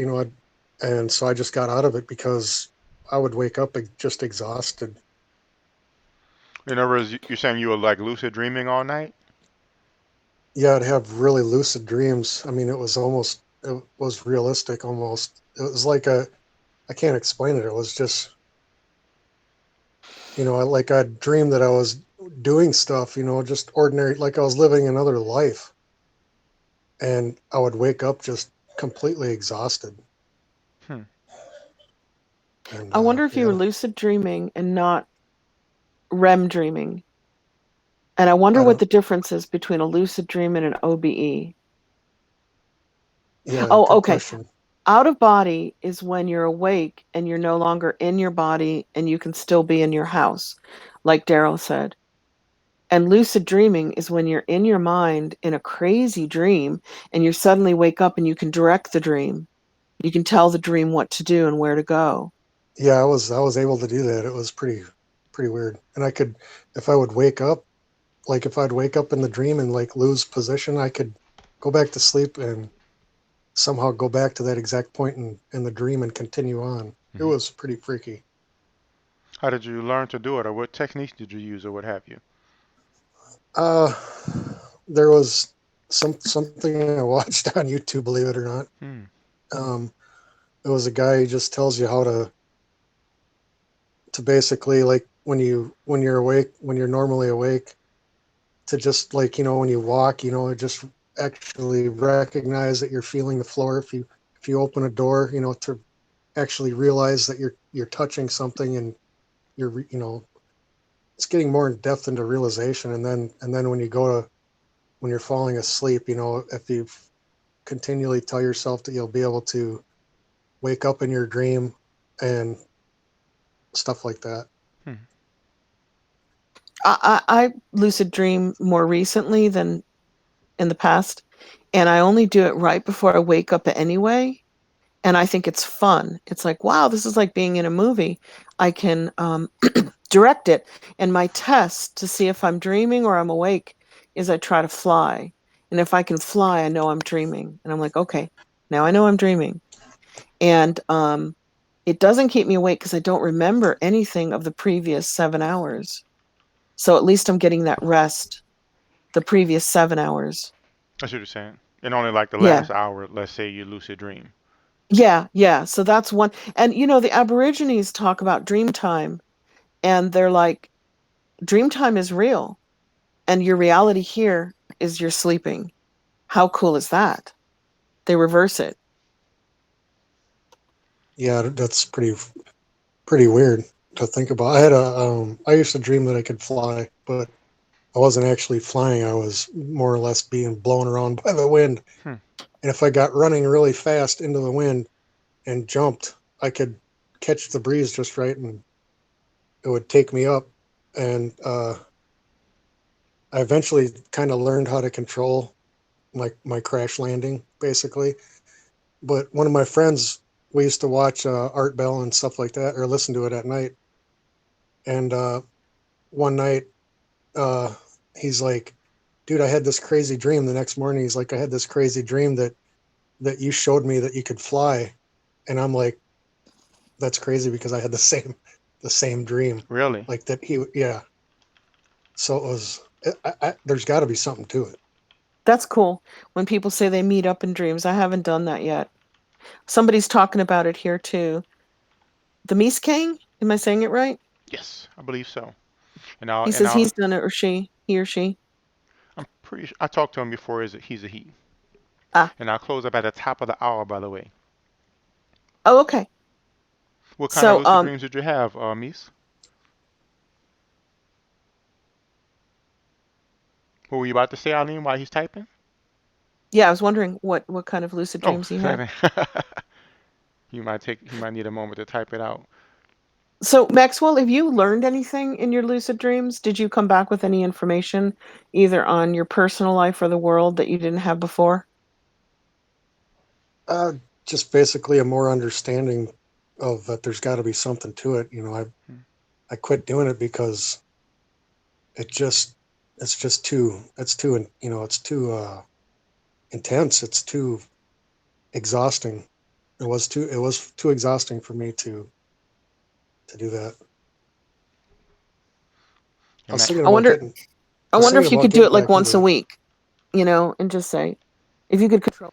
and so I just got out of it because I would wake up just exhausted. In other words, you're saying you were like lucid dreaming all night? Yeah, I'd have really lucid dreams. I mean, it was realistic almost. It was like I can't explain it. It was just, like I'd dream that I was doing stuff, just ordinary, like I was living another life. And I would wake up just completely exhausted. Hmm. And I wonder if you were yeah, lucid dreaming and not REM dreaming. And I wonder I what don't, the difference is between a lucid dream and an OBE. yeah, Oh, good okay. question. Out of body is when you're awake and you're no longer in your body and you can still be in your house, like Daryl said. And lucid dreaming is when you're in your mind in a crazy dream and you suddenly wake up and you can direct the dream. You can tell the dream what to do and where to go. Yeah, I was able to do that. It was pretty weird. And I could, if I would wake up, like if I'd wake up in the dream and like lose position, I could go back to sleep and somehow go back to that exact point in the dream and continue on. It Hmm. was pretty freaky. How did you learn to do it, or what techniques did you use, or what have you? Uh, there was something I watched on YouTube, believe it or not. Hmm. Um, it was a guy who just tells you how to basically like when you're awake, when you're normally awake, to just like when you walk, just actually recognize that you're feeling the floor. If you open a door, to actually realize that you're touching something and you're it's getting more in depth into realization, and then when you're falling asleep, if you continually tell yourself that you'll be able to wake up in your dream and stuff like that. Hmm. I lucid dream more recently than in the past, and I only do it right before I wake up anyway. And I think it's fun. It's like, wow, this is like being in a movie. I can direct it. And my test to see if I'm dreaming or I'm awake is I try to fly. And if I can fly, I know I'm dreaming. And I'm like, okay, now I know I'm dreaming. And it doesn't keep me awake because I don't remember anything of the previous 7 hours. So at least I'm getting that rest the previous 7 hours. That's what you're saying. And only like the Yeah. last hour, let's say you lucid dream. Yeah. So that's one. And the Aborigines talk about dream time, and they're like, dream time is real, and your reality here is you're sleeping. How cool is that? They reverse it. Yeah, that's pretty weird to think about. I used to dream that I could fly, but I wasn't actually flying. I was more or less being blown around by the wind. Hmm. And if I got running really fast into the wind and jumped, I could catch the breeze just right, and it would take me up. And I eventually kind of learned how to control my crash landing, basically. But one of my friends, we used to watch Art Bell and stuff like that, or listen to it at night. And one night, he's like, dude, I had this crazy dream. The next morning, he's like, I had this crazy dream that you showed me that you could fly. And I'm like, that's crazy because I had the same dream. Really? Like that yeah. So it was, there's got to be something to it. That's cool. When people say they meet up in dreams, I haven't done that yet. Somebody's talking about it here too. The Meese King? Am I saying it right? Yes, I believe so. He And says I'll he's done it, or he or she. I'm pretty sure I talked to him before. He's a he. Ah, And I'll close up at the top of the hour, by the way. oh, okay. What kind of So, lucid dreams did you have, Mies? What were you about to say, Eileen, while he's typing? yeah, I was wondering what kind of lucid Oh, dreams you had. he might need a moment to type it out. So, Maxwell, have you learned anything in your lucid dreams? Did you come back with any information, either on your personal life or the world, that you didn't have before? Just basically a more understanding of that there's got to be something to it. Hmm. I quit doing it because it just it's too it's too intense. It's too exhausting. It was too exhausting for me to do that. I was thinking I about wonder getting I I was wonder thinking if you about could do getting it like back once a into it. week, and just say, if you could control.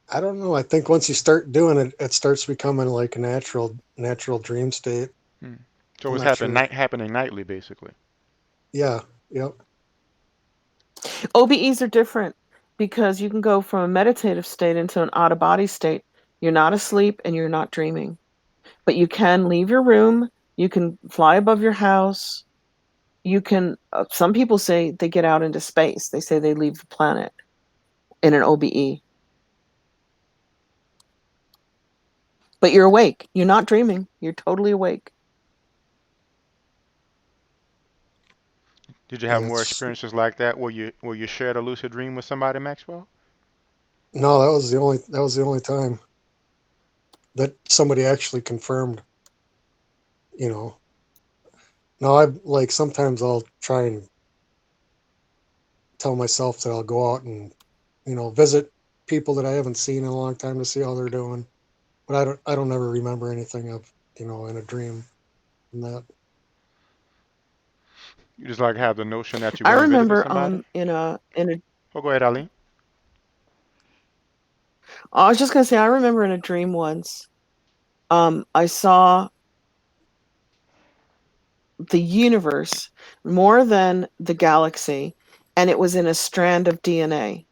I don't know. I think once you start doing it, it starts becoming like a natural dream state. Hmm. So I'm it's not sure. happening nightly, basically. Yeah. Yep. OBEs are different because you can go from a meditative state into an out of body state. You're not asleep and you're not dreaming, but you can leave your room. You can fly above your house. You can, some people say they get out into space. They say they leave the planet in an OBE, but you're awake. You're not dreaming. You're totally awake. Did you have Yeah. more It's experiences like that where you shared a lucid dream with somebody, Maxwell? no. That was the only time that somebody actually confirmed. You know. No, I like sometimes I'll try and tell myself that I'll go out and visit people that I haven't seen in a long time to see how they're doing. But I don't ever remember anything of in a dream and that. You just like have the notion that you're I going to visit with remember somebody? in a Oh, go ahead, Eileen. I was just gonna say I remember in a dream once I saw the universe more than the galaxy, and it was in a strand of DNA.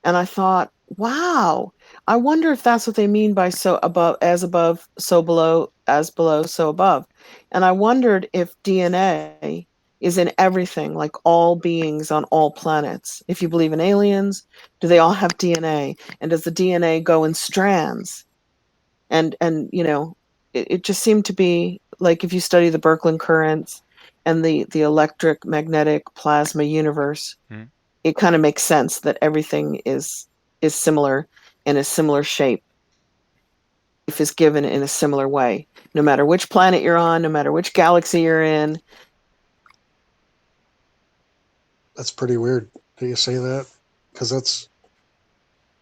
And I thought, wow, I wonder if that's what they mean by so above, so below, as below, so above. And I wondered if DNA is in everything, like all beings on all planets. If you believe in aliens, do they all have DNA? And does the DNA go in strands? And it just seemed to be like, if you study the Birkeland currents and the electric magnetic plasma universe, Hmm. it kind of makes sense that everything is similar, in a similar shape. Life is given in a similar way, no matter which planet you're on, no matter which galaxy you're in. That's pretty weird that you say that because it's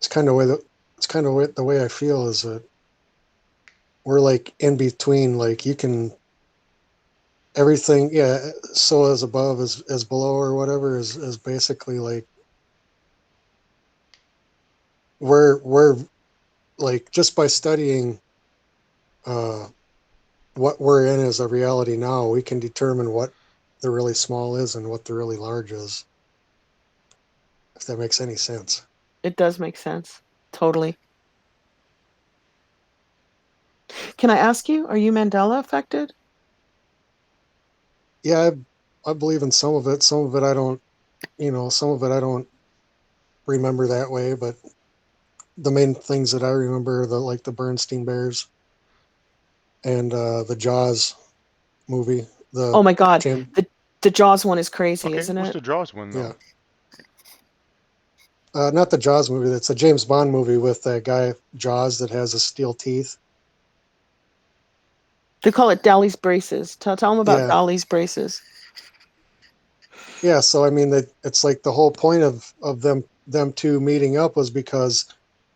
kind of way that it's kind of the way I feel is that we're like in between. Like you can everything, yeah. So as above as below or whatever is basically like we're like just by studying uh, what we're in as a reality now, we can determine what the really small is and what the really large is. If that makes any sense. It does make sense. Totally. Can I ask you, are you Mandela affected? Yeah, I believe in some of it. Some of it I don't. Some of it I don't remember that way. But the main things that I remember are the Bernstein Bears and the Jaws movie. The Oh my God. Jim, The Jaws one is crazy, Okay, isn't what's it? the Jaws one yeah, though? not the Jaws movie. That's a James Bond movie with that guy Jaws that has the steel teeth. They call it Dolly's braces. Tell them about Yeah, Dolly's braces. Yeah, so I mean that it's like the whole point of them two meeting up was because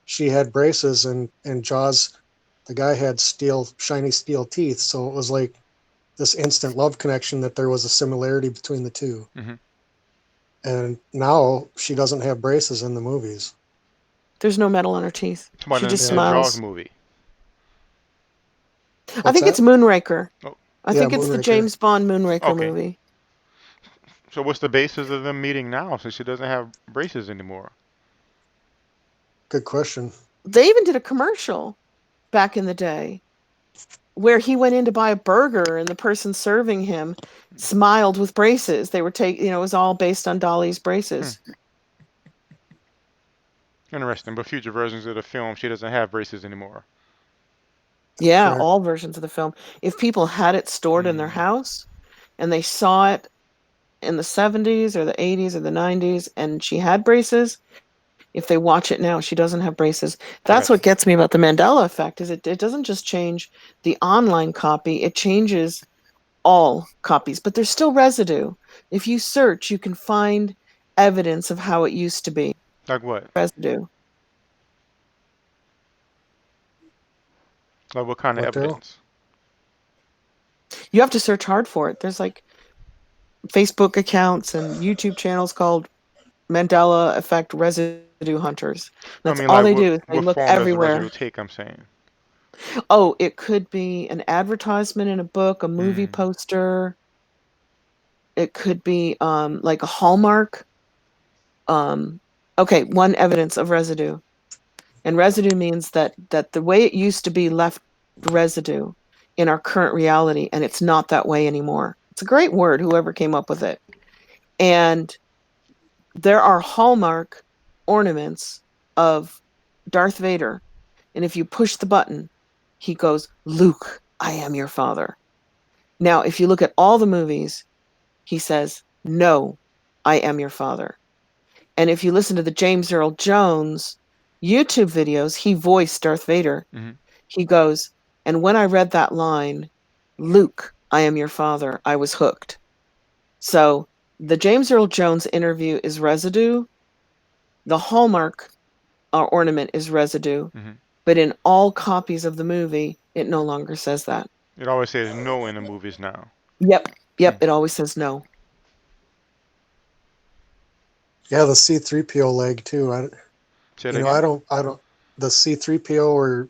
she had braces and Jaws, the guy had shiny steel teeth, so it was like this instant love connection that there was a similarity between the two. Mm-hmm. And now she doesn't have braces in the movies. There's no metal on her teeth. Somebody She in just the Yeah. Jaws smiles. movie. I What's think it's that? Moonraker. Oh, I Yeah, think it's the Moonraker. James Bond Moonraker okay. movie. So what's the basis of them meeting now since she doesn't have braces anymore? Good question. They even did a commercial back in the day where he went in to buy a burger and the person serving him smiled with braces. They were it was all based on Dolly's braces. Interesting. But future versions of the film, she doesn't have braces anymore. Yeah, Right. all versions of the film. If people had it stored in their Mm. house and they saw it in the 70s or the 80s or the 90s and she had braces, if they watch it now, she doesn't have braces. I That's got what you. gets me about the Mandela effect is it doesn't just change the online copy, it changes all copies, but there's still residue. If you search, you can find evidence of how it used to be. Like what? Residue. Like what kind of What, Daryl? evidence? You have to search hard for it. There's like Facebook accounts and YouTube channels called Mandela Effect Residue Hunters. I That's mean, all like they do is they what look form does the residue everywhere. take? I'm saying. Oh, it could be an advertisement in a book, a movie Mm. poster. It could be like a hallmark. Okay, one evidence of residue. And residue means that the way it used to be left residue in our current reality, and it's not that way anymore. It's a great word, whoever came up with it. And there are hallmark ornaments of Darth Vader. And if you push the button, he goes, "Luke, I am your father." Now, if you look at all the movies, he says, "No, I am your father." And if you listen to the James Earl Jones YouTube videos, he voiced Darth Vader. Mm-hmm. He goes, "And when I read that line, 'Luke, I am your father,' I was hooked." So the James Earl Jones interview is residue. The Hallmark ornament is residue. Mm-hmm. But in all copies of the movie, it no longer says that. It always says no in the movies now. Yep. Hmm. Yep. It always says no. Yeah, the C-3PO leg too. Say it You know, again. I don't. The C-3PO where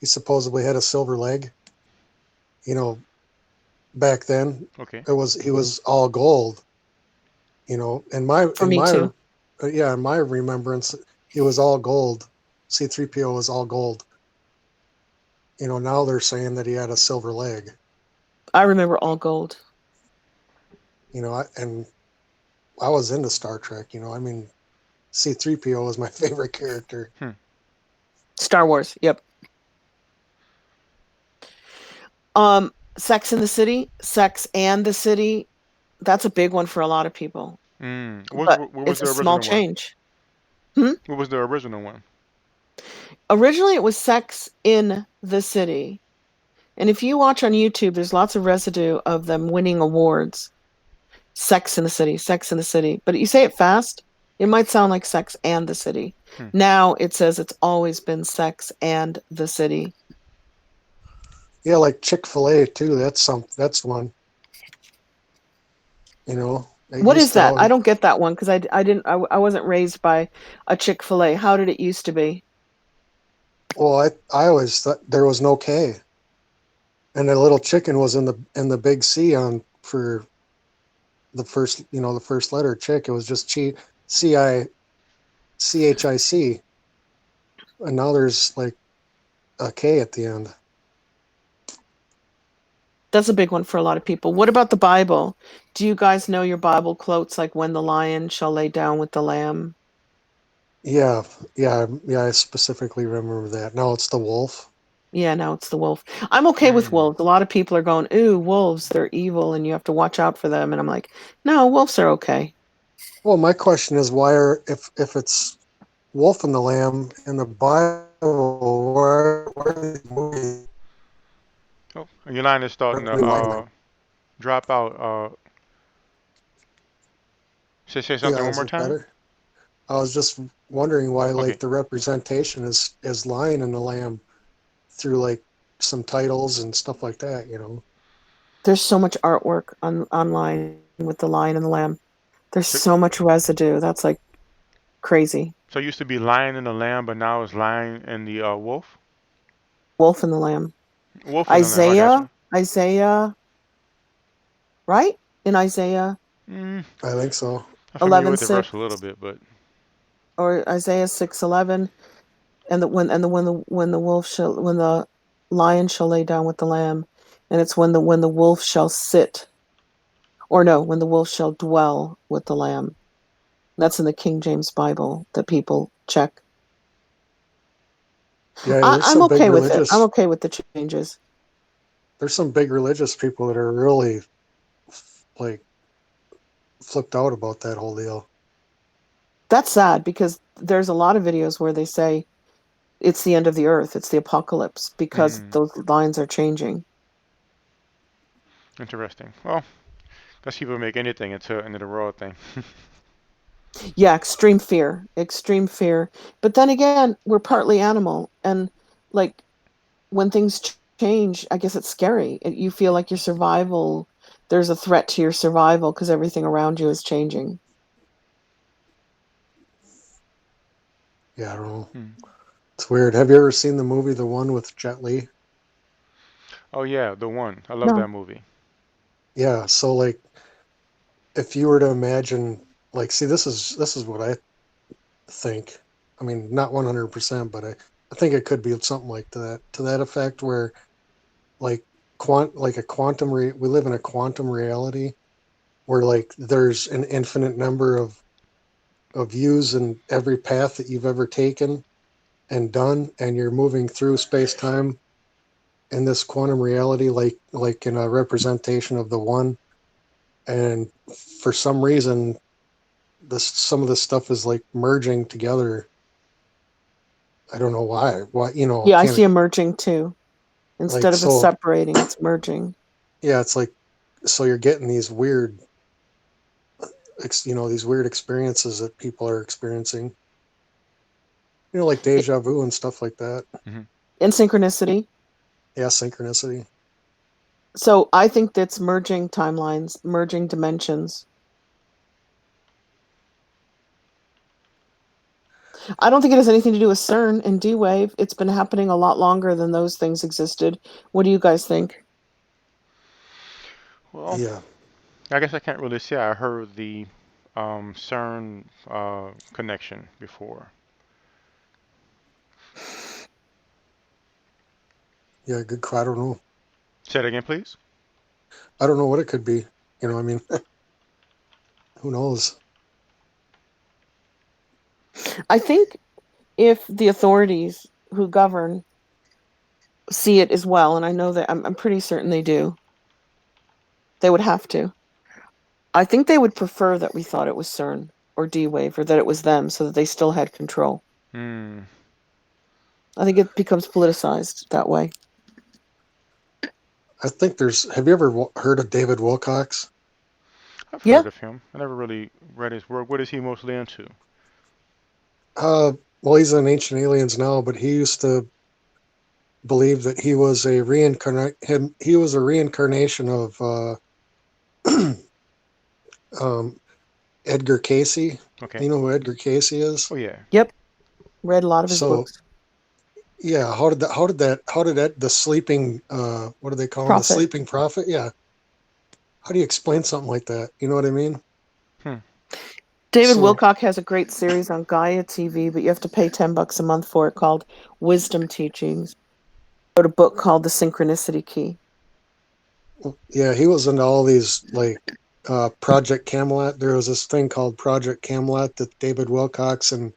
he supposedly had a silver leg. You know, back then Okay. he was all gold. You know, For me too. yeah, in my remembrance, he was all gold. C-3PO was all gold. You know, now they're saying that he had a silver leg. I remember all gold. You know, and I was into Star Trek. You know, I mean, C-3PO was my favorite character. Hmm. Star Wars. Yep. Sex in the City, Sex and the City. That's a big one for a lot of people, Mm. but What was it's the a small original one? change. Hmm? What was the original one? Originally, it was Sex in the City. And if you watch on YouTube, there's lots of residue of them winning awards. Sex in the City, Sex in the City. But you say it fast, it might sound like Sex and the City. Hmm. Now it says it's always been Sex and the City. Yeah, like Chick-fil-A too. That's one. You know, it What used is to that? I always, don't get that one because I wasn't raised by a Chick-fil-A. How did it used to be? well, I always thought there was no K, and the little chicken was in the big C on for the first letter chick. It was just CICHIC, and now there's like a K at the end. That's a big one for a lot of people. What about the Bible? Do you guys know your Bible quotes like when the lion shall lay down with the lamb? Yeah, yeah. I specifically remember that. Now it's the wolf. Yeah, now it's the wolf. I'm okay with Mm. wolves. A lot of people are going, "Ooh, wolves, they're evil and you have to watch out for them." And I'm like, "No, wolves are okay." Well, my question is why are if it's wolf and the lamb in the Bible, where are these movies Oh, your line is starting to really like? drop out. Say something Yeah, one is more it time. better? I was just wondering why Okay. like the representation is lion and the lamb through like some titles and stuff like that, you know. There's so much artwork online with the lion and the lamb. There's So, so much residue. That's like crazy. so it used to be lion and the lamb, but now it's lion and the wolf. Wolf and the lamb. Wolf and the lamb. I got Isaiah, you. Isaiah, right? In Isaiah Mm, I think so. I'm familiar with the verse 11:6 a little bit, but or Isaiah 6:11, and when the lion shall lay down with the lamb, and it's when the wolf shall sit, or no, when the wolf shall dwell with the lamb. That's in the King James Bible that people check. Yeah, there's I'm some big okay with it. I'm religious okay with the changes. there's some big religious people that are really like flipped out about that whole deal. That's sad because there's a lot of videos where they say it's the end of the earth, it's the apocalypse because mm, those lines are changing. interesting. Well, guess people make anything into end of the world thing. Yeah, extreme fear, extreme fear. But then again, we're partly animal, and like when things change, I guess it's scary. You feel like your survival, there's a threat to your survival because everything around you is changing. Yeah, I don't know. Hmm. It's weird. Have you ever seen the movie The One with Jet Li? Oh yeah, the one. I love No. that movie. Yeah, so like if you were to imagine like see this is what I think. I mean, not 100%, but I think it could be something like to that effect where like like a we live in a quantum reality where like there's an infinite number of views and every path that you've ever taken and done, and you're moving through space time in this quantum reality like in a representation of the one. And for some reason this some of this stuff is like merging together. I don't know why, you know, Yeah, I can't see emerging too. like Instead of us so separating, it's merging. yeah, it's like so you're getting these weird these weird experiences that people are experiencing, like deja vu and stuff like that. Hmm. In synchronicity. Yeah, synchronicity. So I think that's merging timelines, merging dimensions. I don't think it has anything to do with CERN and D Wave. It's been happening a lot longer than those things existed. What do you guys think? Well, Yeah, I guess I can't really say I heard the CERN connection before. yeah, good. I don't know. Say it again, please. I don't know what it could be. I mean, who knows? I think if the authorities who govern see it as well, and I know that I'm pretty certain they do, they would have to. I think they would prefer that we thought it was CERN or D Wave or that it was them so that they still had control. Hmm. I think it becomes politicized that way. I think there's. Have you ever heard of David Wilcox? I've Yeah. heard of him. I never really read his work. What is he mostly into? Well, he's on Ancient Aliens now, but he used to believe that he was a He was a reincarnation of um, Edgar Casey. Okay. You know who Edgar Casey is? Oh yeah. Yep. Read a lot of his So books. yeah, how did that the sleeping what do they call him? The Prophet. sleeping prophet? Yeah. How do you explain something like that? You know what I mean? Hmm. David So Wilcock has a great series on Gaia TV, but you have to pay $10 a month for it called Wisdom Teachings. Wrote a book called The Synchronicity Key. yeah, he was into all these like Project Camelot. There was this thing called Project Camelot that David Wilcox and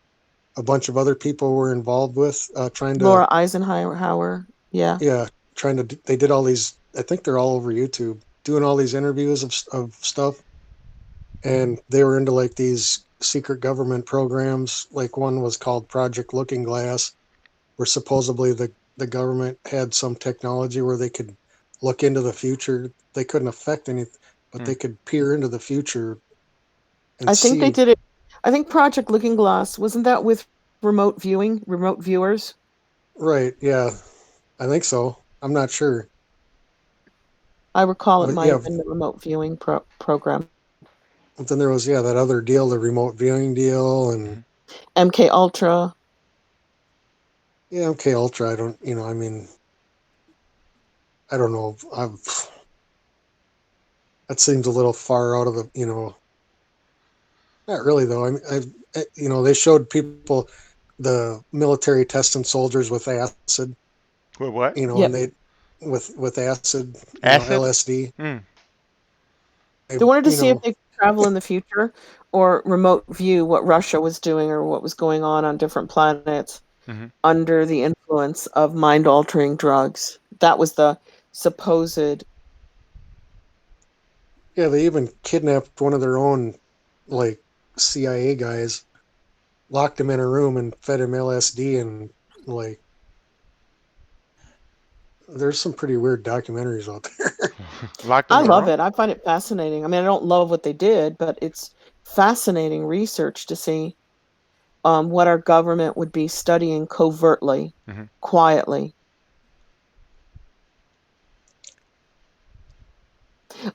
a bunch of other people were involved with, trying to Laura Eisenhower. Yeah. yeah, they did all these. I think they're all over YouTube, doing all these interviews of stuff, and they were into like these secret government programs. Like one was called Project Looking Glass, where supposedly the government had some technology where they could look into the future. They couldn't affect anything, but Hmm. they could peer into the future and I think they see. did it. I think Project Looking Glass, wasn't that with remote viewing, remote viewers? Right, yeah, I think so. I'm not sure. I recall it But might yeah, have been the remote viewing program. but then there was that other deal, the remote viewing deal, and Hmm. MK Ultra. yeah, MK Ultra. I don't, I mean, I don't know. That seems a little far out of the, not really though. They showed people, the military testing soldiers with acid, With what? Yep. and they with acid, Acid? LSD. Mm. They wanted to You see if know, they could travel in the future or remote view what Russia was doing or what was going on different planets Hmm. under the influence of mind-altering drugs. That was the supposed. yeah, they even kidnapped one of their own, like CIA guys, locked him in a room and fed him LSD, and like, there's some pretty weird documentaries out there. Locked I them in a love room? it. I find it fascinating. I mean, I don't love what they did, but it's fascinating research to see what our government would be studying covertly, Hmm. quietly.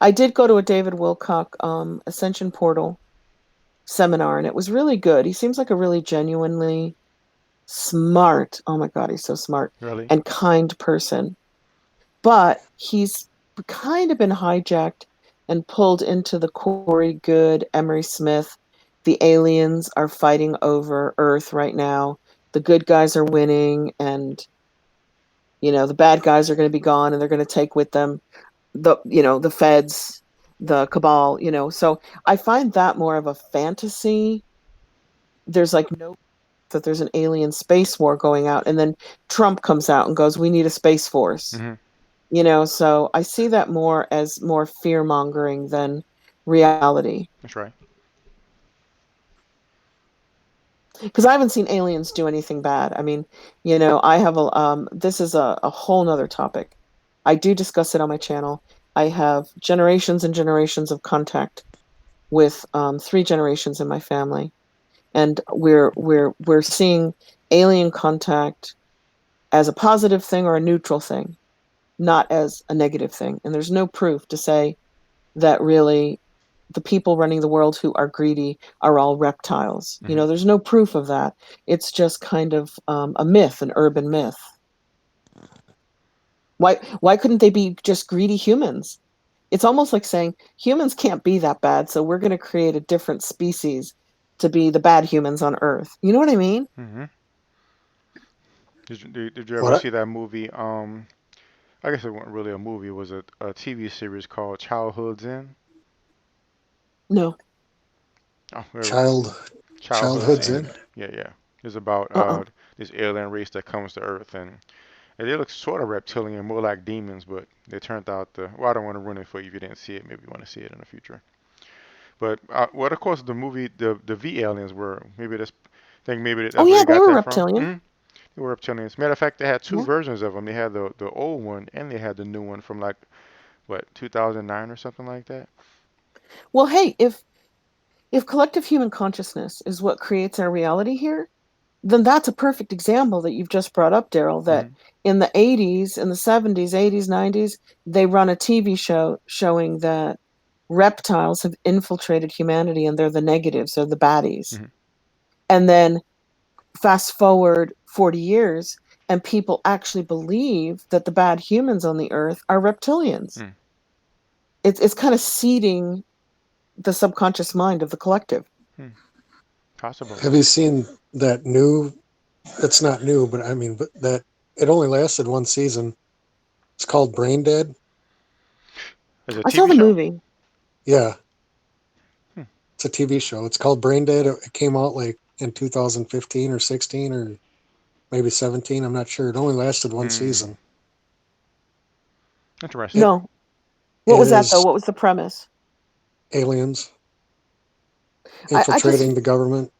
I did go to a David Wilcock Ascension Portal seminar, and it was really good. He seems like a really genuinely smart, oh my God, he's so smart, Really? and kind person. But he's kind of been hijacked and pulled into the Corey Good, Emery Smith. The aliens are fighting over Earth right now. The good guys are winning, and the bad guys are going to be gone, and they're going to take with them the feds, the cabal. So I find that more of a fantasy. There's like no that there's an alien space war going out, and then Trump comes out and goes, we need a space force. Hmm. So I see that more as more fear mongering than reality, That's right. because I haven't seen aliens do anything bad. I mean, I have this is a whole nother topic. I do discuss it on my channel. I have generations and generations of contact with 3 generations in my family, and we're seeing alien contact as a positive thing or a neutral thing, not as a negative thing. And there's no proof to say that really the people running the world who are greedy are all reptiles. Hmm. There's no proof of that. It's just kind of a myth, an urban myth. Why couldn't they be just greedy humans? It's almost like saying humans can't be that bad, so we're going to create a different species to be the bad humans on Earth. You know what I mean? Hmm. Did you ever What? see that movie? I guess it wasn't really a movie. It was a TV series called Childhood's End. No. Oh, Child Childhood's childhood's End. end. Yeah, yeah. It's about Uh-uh. this alien race that comes to Earth, and they look sort of reptilian, more like demons, but they turned out to. Well, I don't want to ruin it for you if you didn't see it. Maybe you want to see it in the future. But well, of course, the movie, the V aliens were maybe that's. I think maybe Oh that's where yeah, they they got were that from. reptilian. They were reptilians. Matter of fact, they had two Yeah. versions of them. They had the old one and they had the new one from like what 2009 or something like that. Well, hey, if collective human consciousness is what creates our reality here, then that's a perfect example that you've just brought up, Daryl, that Hmm. in the 80s, in the 70s, 80s, 90s, they run a TV show showing that reptiles have infiltrated humanity and they're the negatives, they're the baddies. Hmm. And then fast forward 40 years, and people actually believe that the bad humans on the earth are reptilians. Mm. It's kind of seeding the subconscious mind of the collective. Hmm. Possibly. Have you seen that new? It's not new, but I mean, but that it only lasted one season. It's called Brain Dead. As a I saw TV the show? movie. Yeah, Hmm. it's a TV show. It's called Brain Dead. It came out like in 2015 or 16 or maybe 17. I'm not sure. It only lasted one Hmm. season. Interesting. It No. What it was that, though? is What was the premise? aliens I just infiltrating the government.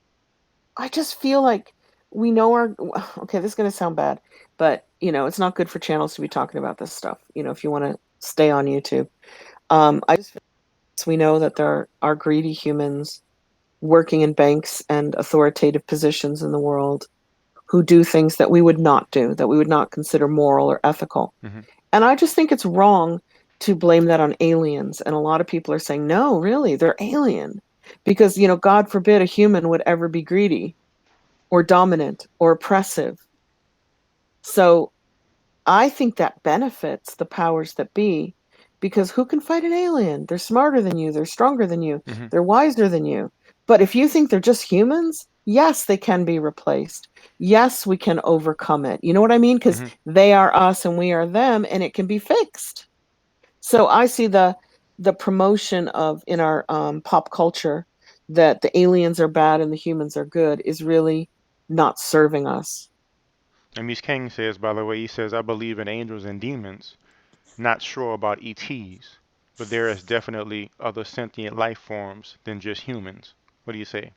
I just feel like we know our okay, this is going to sound bad, but it's not good for channels to be talking about this stuff, if you want to stay on YouTube. I just feel like we know that there are greedy humans working in banks and authoritative positions in the world who do things that we would not do, that we would not consider moral or ethical. Mm-hmm. And I just think it's wrong to blame that on aliens. And a lot of people are saying, no, really, they're alien. Because, God forbid a human would ever be greedy or dominant or oppressive. So I think that benefits the powers that be, because who can fight an alien? They're smarter than you, they're stronger than you, Mm-hmm. they're wiser than you. But if you think they're just humans, yes, they can be replaced. Yes, we can overcome it. You know what I mean? Because Mm-hmm. they are us and we are them, and it can be fixed. So I see the promotion of in our pop culture that the aliens are bad and the humans are good is really not serving us. And Miss King says, by the way, he says, I believe in angels and demons. Not sure about ETs, but there is definitely other sentient life forms than just humans. What do you say?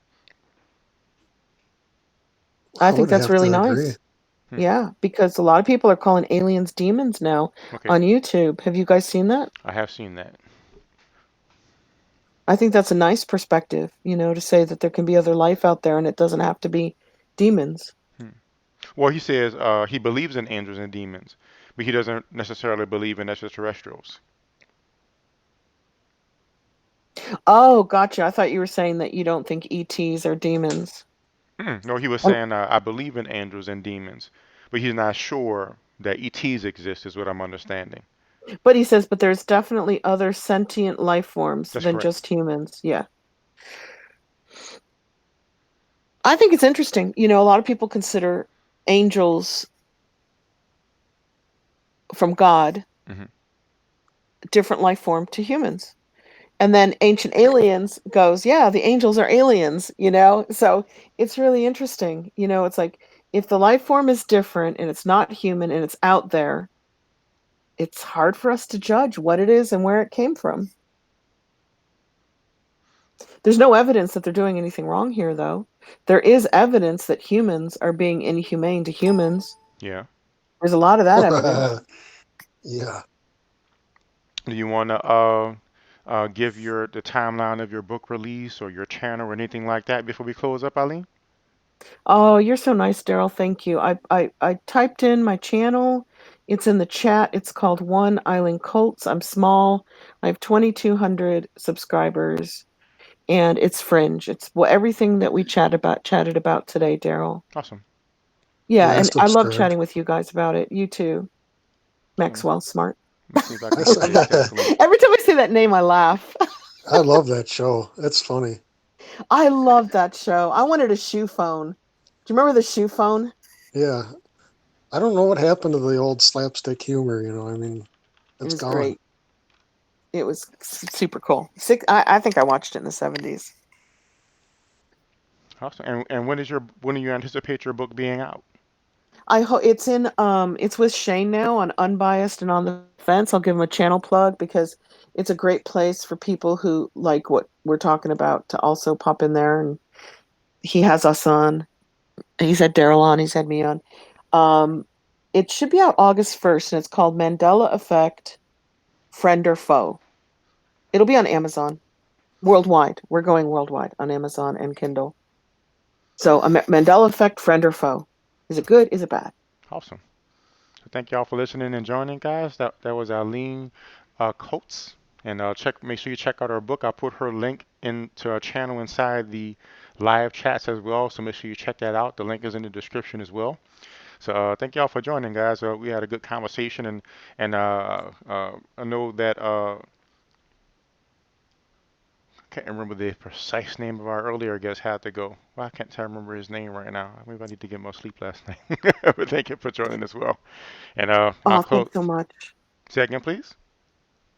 I I think would that's have really to agree. nice. Hmm. Yeah, because a lot of people are calling aliens demons now Okay, on YouTube. Have you guys seen that? I have seen that. I think that's a nice perspective, to say that there can be other life out there and it doesn't have to be demons. Hmm. Well, he says he believes in angels and demons, but he doesn't necessarily believe in extraterrestrials. Oh, gotcha. I thought you were saying that you don't think ETs are demons. No, he was Um, saying I believe in angels and demons, but he's not sure that ETs exist, is what I'm understanding. But he says, but there's definitely other sentient life forms That's than correct. just humans. Yeah. I think it's interesting. A lot of people consider angels from God Hmm. different life form to humans. And then Ancient Aliens goes, yeah, the angels are aliens. So it's really interesting. It's like if the life form is different and it's not human and it's out there, it's hard for us to judge what it is and where it came from. There's no evidence that they're doing anything wrong here, though. There is evidence that humans are being inhumane to humans. Yeah. There's a lot of that evidence. Yeah. Do you want to give the timeline of your book release or your channel or anything like that before we close up, Eileen? Oh, you're so nice, Daryl. Thank you. I typed in my channel. It's in the chat. It's called One Eileen Colts. I'm small. I have 2,200 subscribers, and it's fringe. It's everything that we chatted about today, Daryl. Awesome. Yeah, Yeah, I and I love subscribed. chatting with you guys about it. You too, Well, Maxwell Smart. let me see if I I, can s- paste that link. Every time I say that name, I laugh. I love that show. It's funny. I love that show. I wanted a shoe phone. Do you remember the shoe phone? Yeah. I don't know what happened to the old slapstick humor, I mean, It it's was gone. great. It was super cool. I think I watched it in the 70s. Awesome. And when do you anticipate your book being out? I hope it's with Shane now on Unbiased and on the Fence. I'll give him a channel plug because it's a great place for people who like what we're talking about to also pop in there. And he has us on. He's had Daryl on. He's had me on. Um, it should be out August 1st, and it's called Mandela Effect: Friend or Foe. It'll be on Amazon worldwide. We're going worldwide on Amazon and Kindle. So, a Mandela Effect: Friend or Foe. Is it good? Is it bad? Awesome. So thank y'all for listening and joining, guys. That was Eileen Colts. And make sure you check out her book. I'll put her link into our channel inside the live chats as well. So make sure you check that out. The link is in the description as well. So thank y'all for joining, guys. We had a good conversation, and I know that can't remember the precise name of our earlier guest had to go. Well, I can't remember his name right now. Maybe I need to get more sleep last night. But thank you for joining as well. And I'll Oh, close. thanks so much. Say again, please.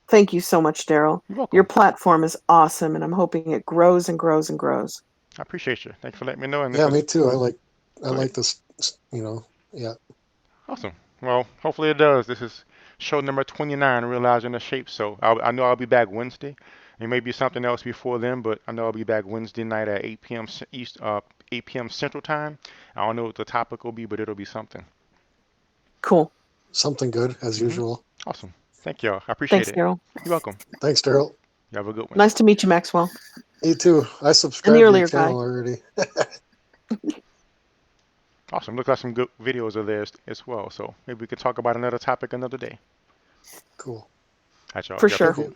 Thank you so much, Daryl. You're Your welcome. platform is awesome, and I'm hoping it grows and grows and grows. I appreciate you. Thanks for letting me know. And this Yeah, is me too. I go ahead. like this, yeah. Awesome. Well, hopefully it does. This is show number 29, Realizing the Shape. So I know I'll be back Wednesday. It may be something else before then, but I know I'll be back Wednesday night at 8 p.m. East, 8 p.m. Central Time. I don't know what the topic will be, but it'll be something. Cool. Something good, as Hmm. usual. Awesome. Thank y'all. I appreciate Thanks, it. Daryl. You're welcome. Thanks, Daryl. You have a good one. Nice to meet you, Maxwell. Me too. I And subscribed the to your earlier guy. channel already. Awesome. Look like some good videos of theirs as well. So maybe we could talk about another topic another day. Cool. All right, y'all. For Y'all be sure. Thank you. cool.